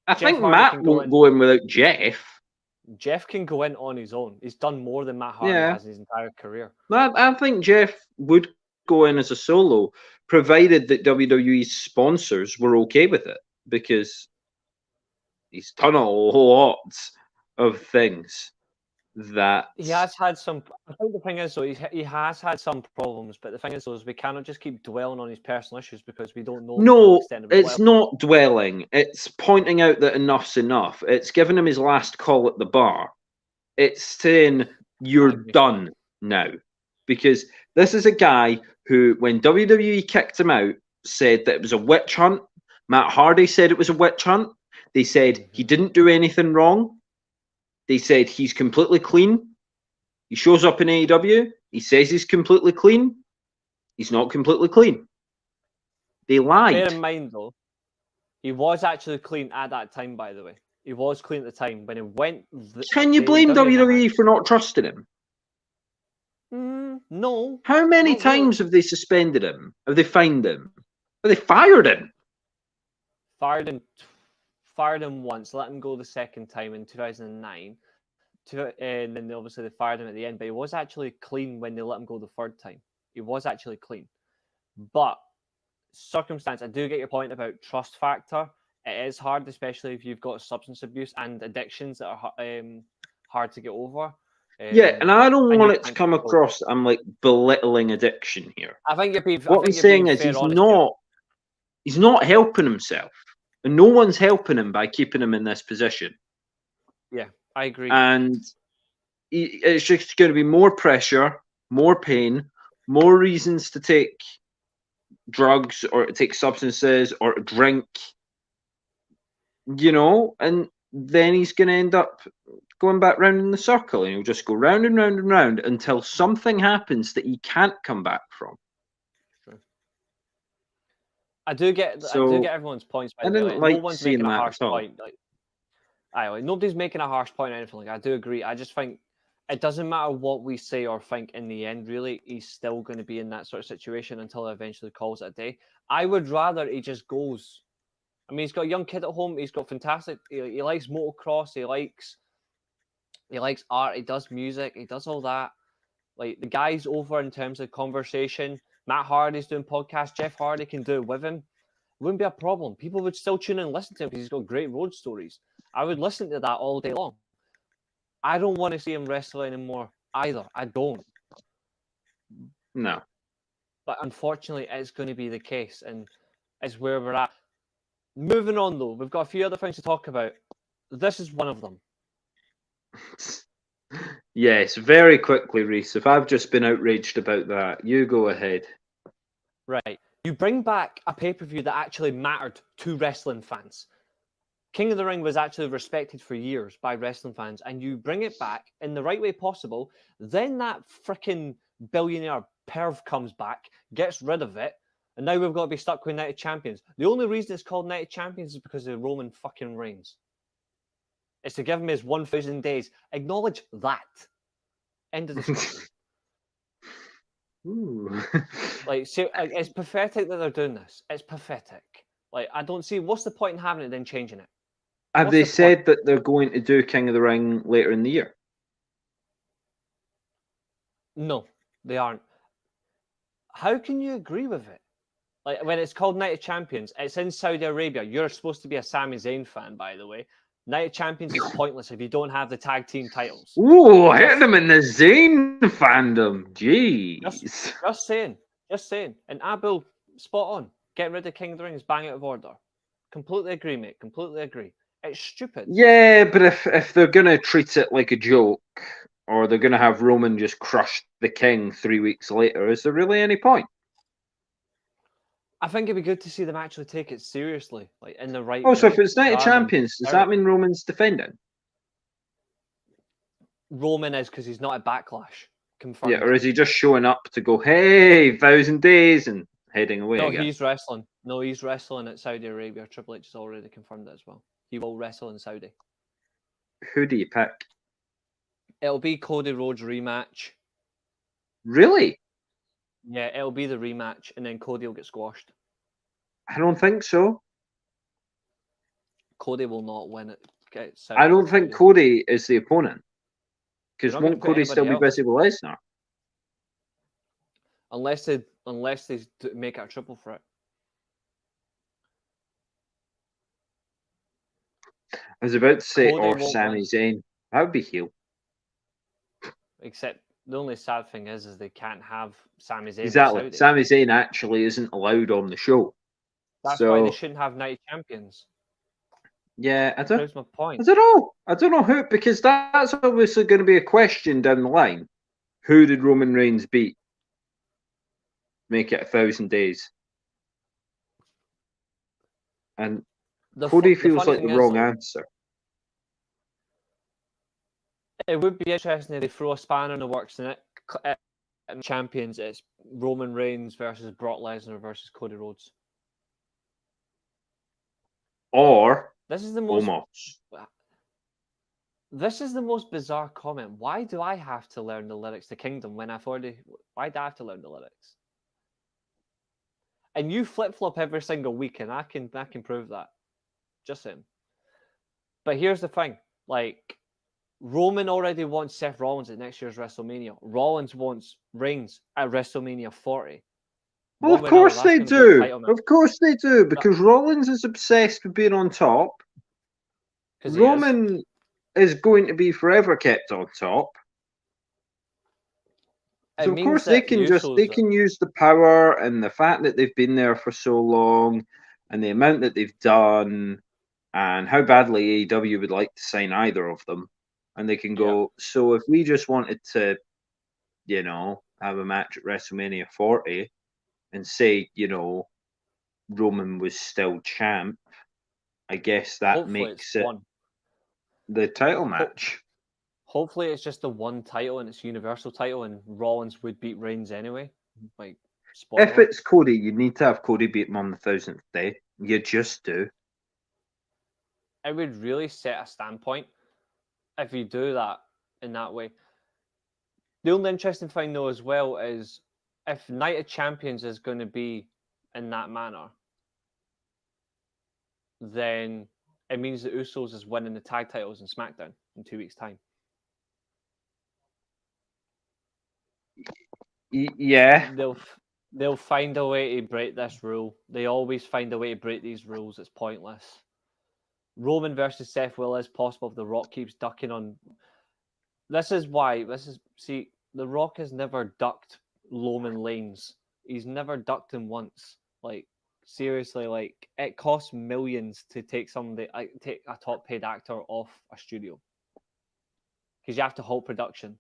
I think Matt won't go in without Jeff. Jeff can go in on his own. He's done more than Matt Hardy has in his entire career. I think Jeff would go in as a solo, provided that WWE's sponsors were okay with it, because he's done a lot of things that he has had some. I think the thing is, though, he has had some problems, but the thing is, though, is we cannot just keep dwelling on his personal issues because we don't know. No, it's not dwelling. It's pointing out that enough's enough. It's giving him his last call at the bar. It's saying you're done now, because this is a guy who, when WWE kicked him out, said that it was a witch hunt. Matt Hardy said it was a witch hunt. They said he didn't do anything wrong. They said he's completely clean. He shows up in AEW. He says he's completely clean. He's not completely clean. They lied. Bear in mind, though, he was actually clean at that time, by the way. He was clean at the time when he went. Can you blame WWE for not trusting him? No. How many times have they suspended him? Have they fined him? Have they fired him? Fired him once, let him go the second time in 2009. And then obviously they fired him at the end, but he was actually clean when they let him go the third time. He was actually clean. But circumstance, I do get your point about trust factor. It is hard, especially if you've got substance abuse and addictions that are hard to get over. Yeah, and I don't want it to come across I'm like belittling addiction here. I think you're being. What I'm saying is he's not helping himself, and no one's helping him by keeping him in this position. Yeah, I agree. And it's just going to be more pressure, more pain, more reasons to take drugs or to take substances or to drink, and then he's going to end up going back round in the circle, and he'll just go round and round and round until something happens that he can't come back from. True. I do get everyone's points. By the way, like no one's making a harsh point. Nobody's making a harsh point or anything like that. I do agree. I just think it doesn't matter what we say or think in the end, really, he's still going to be in that sort of situation until he eventually calls it a day. I would rather he just goes. I mean, he's got a young kid at home. He's got fantastic. He likes motocross. He likes art. He does music. He does all that. Like, the guy's over in terms of conversation. Matt Hardy's doing podcasts. Jeff Hardy can do it with him. It wouldn't be a problem. People would still tune in and listen to him because he's got great road stories. I would listen to that all day long. I don't want to see him wrestle anymore either. I don't. No. But unfortunately, it's going to be the case, and it's where we're at. Moving on, though, we've got a few other things to talk about. This is one of them. Yes, very quickly, Reece. If I've just been outraged about that, you go ahead. Right. You bring back a pay-per-view that actually mattered to wrestling fans. King of the Ring was actually respected for years by wrestling fans, and you bring it back in the right way possible, then that freaking billionaire perv comes back, gets rid of it, and now we've got to be stuck with Night of Champions. The only reason it's called Night of Champions is because of Roman fucking Reigns. It's to give him his 1,000 days. Acknowledge that. End of discussion. It's pathetic that they're doing this. It's pathetic. Like, I don't see what's the point in having it then changing it. Have they said that they're going to do King of the Ring later in the year? No, they aren't. How can you agree with it? Like, when it's called Night of Champions, it's in Saudi Arabia. You're supposed to be a Sami Zayn fan, by the way. Night of Champions is pointless if you don't have the tag team titles. Ooh, hit them in the Zayn fandom. Jeez. Just saying. And Abel, spot on. Get rid of King of the Rings, bang out of order. Completely agree, mate. Completely agree. It's stupid. Yeah, but if they're going to treat it like a joke, or they're going to have Roman just crush the King 3 weeks later, is there really any point? I think it'd be good to see them actually take it seriously, like in the right way. So way, if it's Night of Champions, does that mean Roman's defending? Roman is, because he's not at Backlash. Confirmed. Yeah, or is he just showing up to go, hey, 1,000 days, and heading away again? He's wrestling. No, he's wrestling at Saudi Arabia. Triple H has already confirmed it as well. He will wrestle in Saudi. Who do you pick? It'll be Cody Rhodes rematch. Really? Yeah, it'll be the rematch, and then Cody will get squashed. I don't think so. Cody will not win it. I don't think Cody is the opponent. Because won't Cody still be busy with Lesnar? Unless they make it a triple threat. I was about to say, or Sami Zayn. That would be heel. Except the only sad thing is they can't have Sami Zayn. Exactly. Sami Zayn actually isn't allowed on the show. That's why they shouldn't have Night of Champions. Yeah, I don't. My point. I don't know. I don't know who, because that's obviously going to be a question down the line. Who did Roman Reigns beat? Make it 1,000 days. And Cody feels like the wrong answer. It would be interesting if they throw a spanner in the works and champions, it's Roman Reigns versus Brock Lesnar versus Cody Rhodes. Or This is the most. Omos. This is the most bizarre comment. Why do I have to learn the lyrics to Kingdom when I've already? Why do I have to learn the lyrics? And you flip flop every single week, and I can prove that. Just saying. But here's the thing: like, Roman already wants Seth Rollins at next year's WrestleMania. Rollins wants Reigns at WrestleMania 40. Well, of course they do. Of course they do, because Rollins is obsessed with being on top. Roman is going to be forever kept on top. So of course they can use the power and the fact that they've been there for so long and the amount that they've done and how badly AEW would like to sign either of them. And they can go, so if we just wanted to, you know, have a match at WrestleMania 40 and say, you know, Roman was still champ, I guess that hopefully makes it the title match. Hopefully it's just the one title and it's Universal title and Rollins would beat Reigns anyway. Like, spoiler. If it's Cody, you need to have Cody beat him on the 1000th day. You just do. It would really set a standpoint if you do that in that way. The only interesting thing though as well is if Night of Champions is going to be in that manner, then it means the Usos is winning the tag titles in SmackDown in 2 weeks' time. Yeah. They'll find a way to break this rule. They always find a way to break these rules. It's pointless. Roman versus Seth will is possible if The Rock keeps ducking on. This is why. See, The Rock has never ducked Roman lanes. He's never ducked him once. Like, seriously, like, it costs millions to take take a top paid actor off a studio because you have to halt production.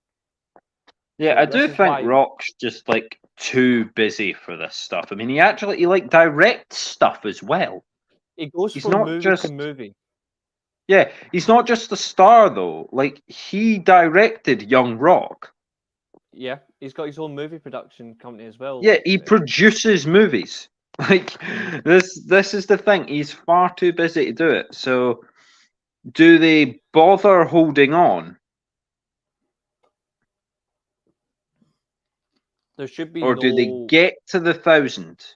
Yeah, I do think Rock's just like too busy for this stuff. I mean, he like directs stuff as well. He goes from movie to movie. Yeah, he's not just a star though. Like, he directed Young Rock. Yeah, he's got his own movie production company as well. Yeah, he produces movies. Like, this is the thing. He's far too busy to do it. So, do they bother holding on? There should be or do they get to the 1000th?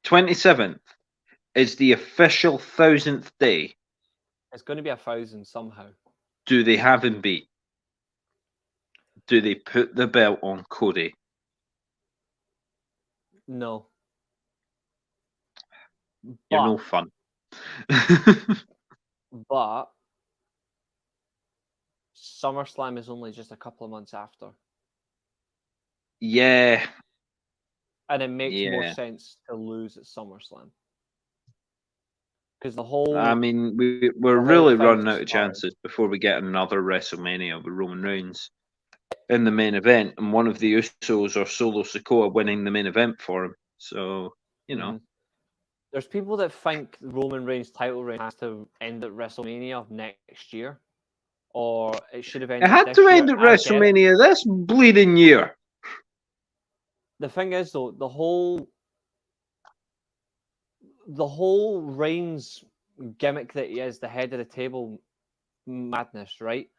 27th is the official 1000th day. It's going to be 1000 somehow. Do they have him beat? Do they put the belt on Cody? No. You're no fun. But SummerSlam is only just a couple of months after. Yeah. And it makes more sense to lose at SummerSlam. Because the whole... I mean, we're really running out of chances before we get another WrestleMania with Roman Reigns in the main event, and one of the Usos or Solo Sikoa winning the main event for him. So, you know. There's people that think Roman Reigns' title reign has to end at WrestleMania next year. Or it should have ended It had to end at WrestleMania this bleeding year. The thing is, though, the whole Reigns gimmick that he is, the head of the table madness, right?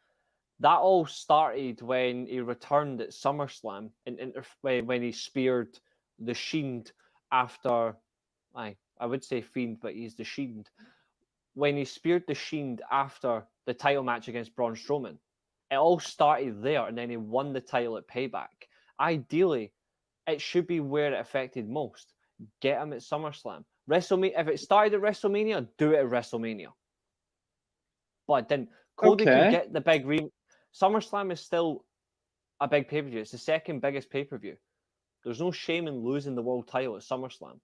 That all started when he returned at SummerSlam when he speared the Shield after, I would say Fiend, but he's the Shield. When he speared the Shield after the title match against Braun Strowman. It all started there, and then he won the title at Payback. Ideally, it should be where it affected most. Get him at SummerSlam. WrestleMania. If it started at WrestleMania, do it at WrestleMania. But then Cody can get the big SummerSlam is still a big pay-per-view. It's the second biggest pay-per-view. There's no shame in losing the world title at SummerSlam.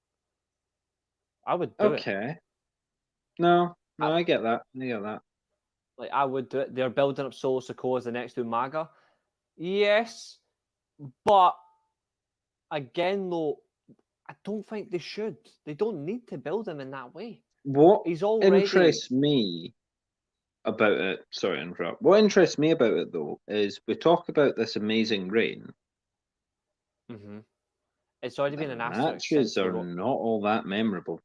I would do it. Okay. No, I get that. Like, I would do it. They're building up Solo Sikoa as the next Umaga. Yes, but again, though, I don't think they should. They don't need to build him in that way. What interests me about it, sorry to interrupt, what interests me about it, though, is we talk about this amazing reign, Mm-hmm. It's already been The an asterisk since matches are not all that memorable.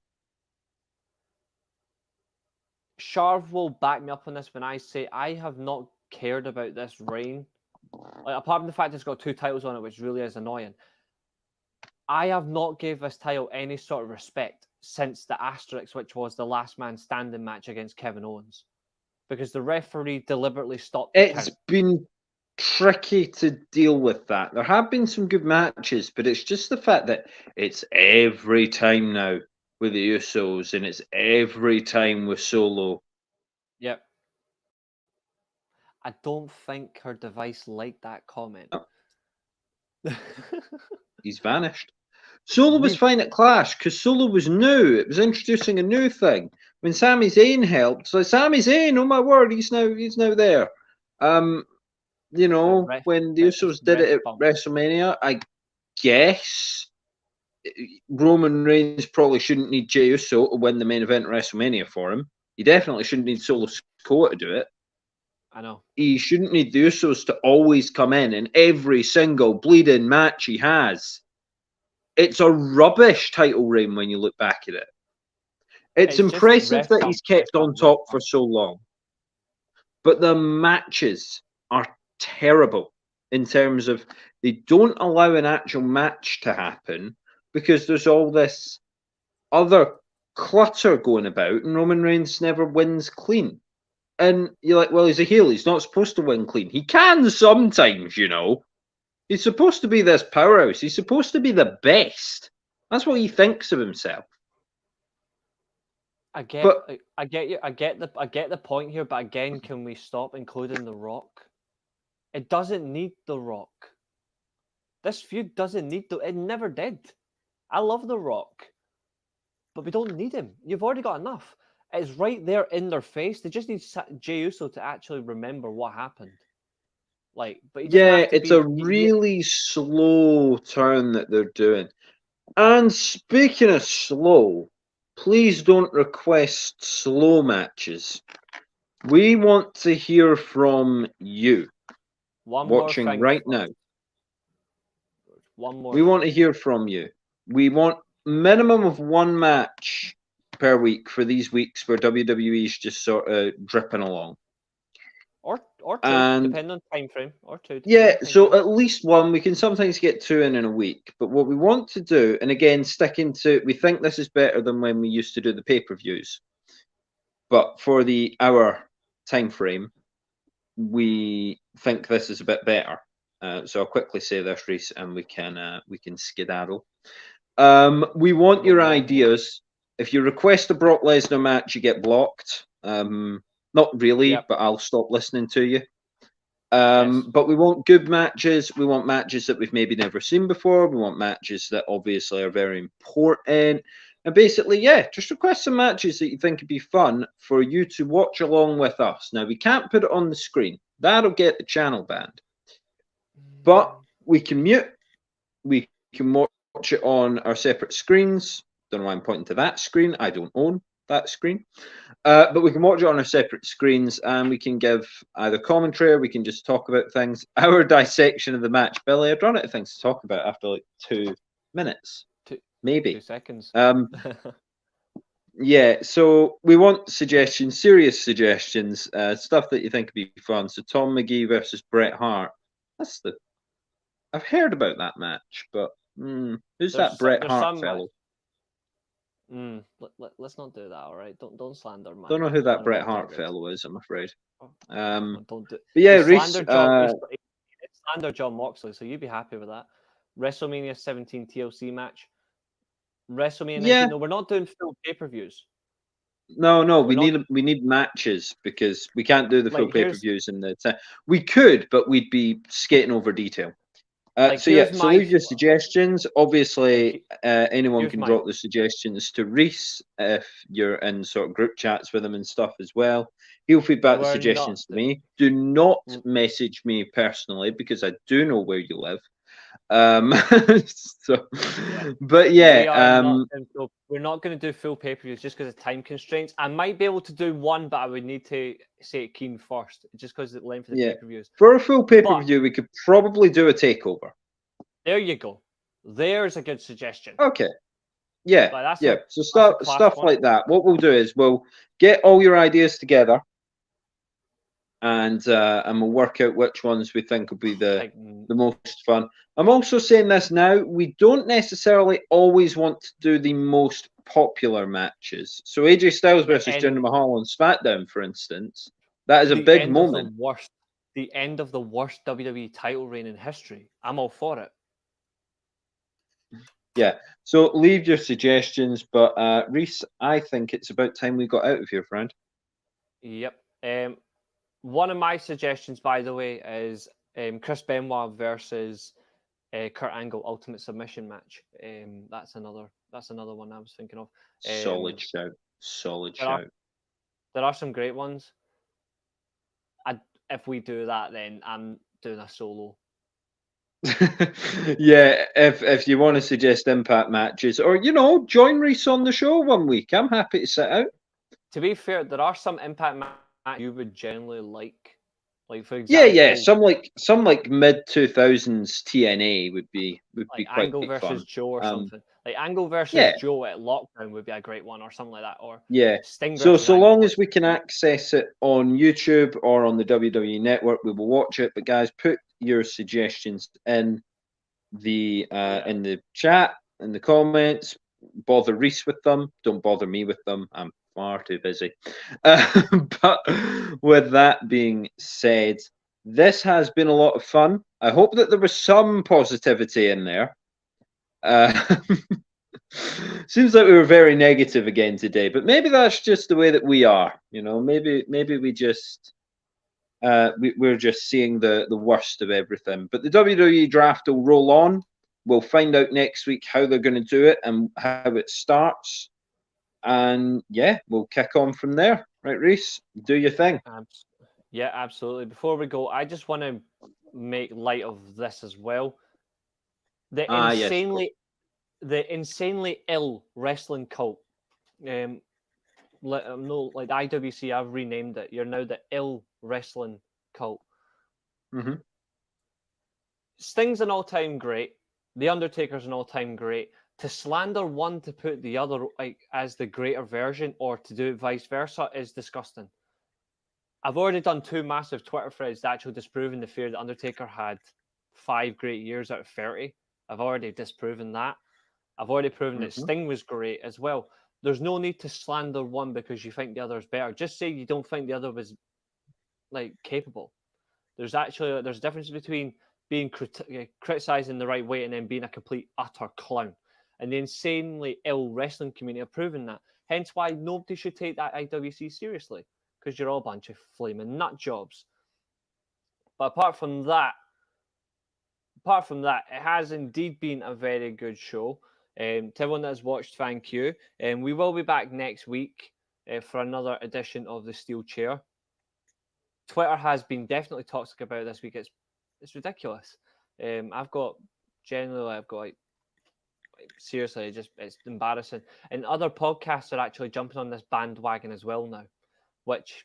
Sharv will back me up on this when I say I have not cared about this reign. Like, apart from the fact it's got 2 titles on it, which really is annoying. I have not gave this title any sort of respect since the asterisk, which was the last man standing match against Kevin Owens, because the referee deliberately stopped the It's count. been tricky to deal with that. There have been some good matches, but it's just the fact that it's every time now with the Usos, and it's every time with Solo. Yep. I don't think her device liked that comment. Oh. He's vanished. Solo was fine at Clash because Solo was new. It was introducing a new thing. When Sami Zayn helped, so Sami Zayn, oh my word, he's now there. You know, when the Usos did it at WrestleMania, I guess Roman Reigns probably shouldn't need Jey Uso to win the main event at WrestleMania for him. He definitely shouldn't need Solo Sikoa to do it. I know. He shouldn't need the Usos to always come in every single bleeding match he has. It's a rubbish title reign when you look back at it. It's impressive that he's kept on top for so long. But the matches are terrible in terms of they don't allow an actual match to happen because there's all this other clutter going about and Roman Reigns never wins clean. And you're like, well, he's a heel. He's not supposed to win clean. He can sometimes, you know. He's supposed to be this powerhouse. He's supposed to be the best. That's what he thinks of himself. I get you. I get the point here, but again, can we stop including The Rock? It doesn't need The Rock. This feud doesn't need it never did. I love The Rock, but we don't need him. You've already got enough. It's right there in their face. They just need Jey Uso to actually remember what happened. Like, but yeah, it's a really slow turn that they're doing. And speaking of slow, please don't request slow matches. We want to hear from you. Watching right now. We want to hear from you. We want minimum of 1 match per week for these weeks where WWE is just sort of dripping along. Or 2, depending on time frame. Or 2. Yeah, so at least 1. We can sometimes get 2 in a week. But what we want to do, and again, sticking to, we think this is better than when we used to do the pay-per-views. But for the hour time frame, we think this is a bit better. So I'll quickly say this, Reece, and we can skedaddle. We want your ideas. If you request a Brock Lesnar match, you get blocked. Not really, but I'll stop listening to you. But we want good matches. We want matches that we've maybe never seen before. We want matches that obviously are very important. And basically, yeah, just request some matches that you think would be fun for you to watch along with us. Now, we can't put it on the screen. That'll get the channel banned. But we can mute. We can watch it on our separate screens. Don't know why I'm pointing to that screen. I don't own that screen. But we can watch it on our separate screens and we can give either commentary or we can just talk about things. Our dissection of the match. Billy, I'd run out of things to talk about after like 2 minutes. Maybe. 2 seconds. Yeah, so we want suggestions, serious suggestions, stuff that you think would be fun. So Tom McGee versus Bret Hart. I've heard about that match, but who's that Bret Hart fellow? Let's not do that, all right? Don't slander my. Don't know who that Bret Hart fellow is, I'm afraid. Don't do. But yeah, Reece. Slander John Moxley, so you'd be happy with that. WrestleMania 17 TLC match. WrestleMania 19. No, we're not doing full pay-per-views. No, we need matches because we can't do the full pay-per-views in the time. We could, but we'd be skating over detail. So leave your suggestions. Obviously, anyone can drop the suggestions to Reece if you're in sort of group chats with him and stuff as well. He'll feedback the suggestions to me. Do not message me personally because I do know where you live. But yeah, we're not going to do full pay-per-views just because of time constraints. I might be able to do one, but I would need to say it keen first, just because of the length of the pay-per-views. For a full pay-per-view, we could probably do a takeover. There you go. There's a good suggestion. Okay. Yeah, Like, that's yeah. a So that's a class stuff one. like that. What we'll do is we'll get all your ideas together, and we'll work out which ones we think will be Like, the most fun. I'm also saying this now. We don't necessarily always want to do the most popular matches. So AJ Styles versus Jinder Mahal on SmackDown, for instance, that is a big moment. The end of the worst WWE title reign in history. I'm all for it. Yeah. So leave your suggestions, but Reece, I think it's about time we got out of here, friend. Yep. One of my suggestions, by the way, is Chris Benoit versus Kurt Angle Ultimate Submission match. That's another one I was thinking of. Solid shout. Solid shout. There are some great ones. If we do that, then I'm doing a solo. Yeah, if you want to suggest Impact matches, or join Reece on the show one week, I'm happy to sit out. To be fair, there are some Impact matches you would generally like. Like, for example, yeah, some like mid 2000s TNA would be like quite Angle versus fun. Joe or something. Like Angle versus Joe at Lockdown would be a great one, or something like that. Or Sting versus so long Angle. as we can access it on YouTube or on the WWE Network, we will watch it. But guys, put your suggestions in the chat, in the comments. Bother Reece with them. Don't bother me with them. I'm far too busy. But with that being said, this has been a lot of fun. I hope that there was some positivity in there. Seems like we were very negative again today, but maybe that's just the way that we are. Maybe we just we're just seeing the worst of everything. But the WWE draft will roll on. We'll find out next week how they're going to do it and how it starts. And yeah, we'll kick on from there. Right, Reece? Do your thing. Yeah, absolutely. Before we go, I just want to make light of this as well. The insanely ill wrestling cult. No, like IWC, I've renamed it. You're now the ill wrestling cult. Mm-hmm. Sting's an all-time great. The Undertaker's an all-time great. To slander one to put the other as the greater version, or to do it vice versa, is disgusting. I've already done 2 massive Twitter threads actually disproving the fear that Undertaker had 5 great years out of 30. I've already disproven that. I've already proven that Sting was great as well. There's no need to slander one because you think the other is better. Just say you don't think the other was capable. There's a difference between being criticized in the right way and then being a complete utter clown. And the insanely ill wrestling community have proven that. Hence why nobody should take that IWC seriously, because you're all a bunch of flaming nut jobs. But apart from that, it has indeed been a very good show. To everyone that has watched, thank you. We will be back next week for another edition of the Steel Chair. Twitter has been definitely toxic about this week. It's ridiculous. I've got seriously, it's embarrassing. And other podcasts are actually jumping on this bandwagon as well now, which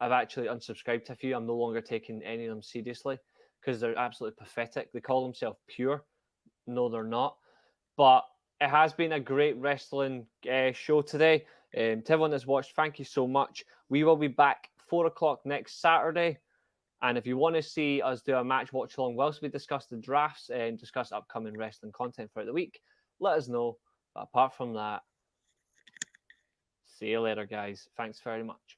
I've actually unsubscribed to a few. I'm no longer taking any of them seriously because they're absolutely pathetic. They call themselves pure. No, they're not. But it has been a great wrestling show today. To everyone that's watched, thank you so much. We will be back 4 o'clock next Saturday. And if you want to see us do a match watch along whilst we discuss the drafts and discuss upcoming wrestling content throughout the week, let us know. But apart from that, see you later, guys. Thanks very much.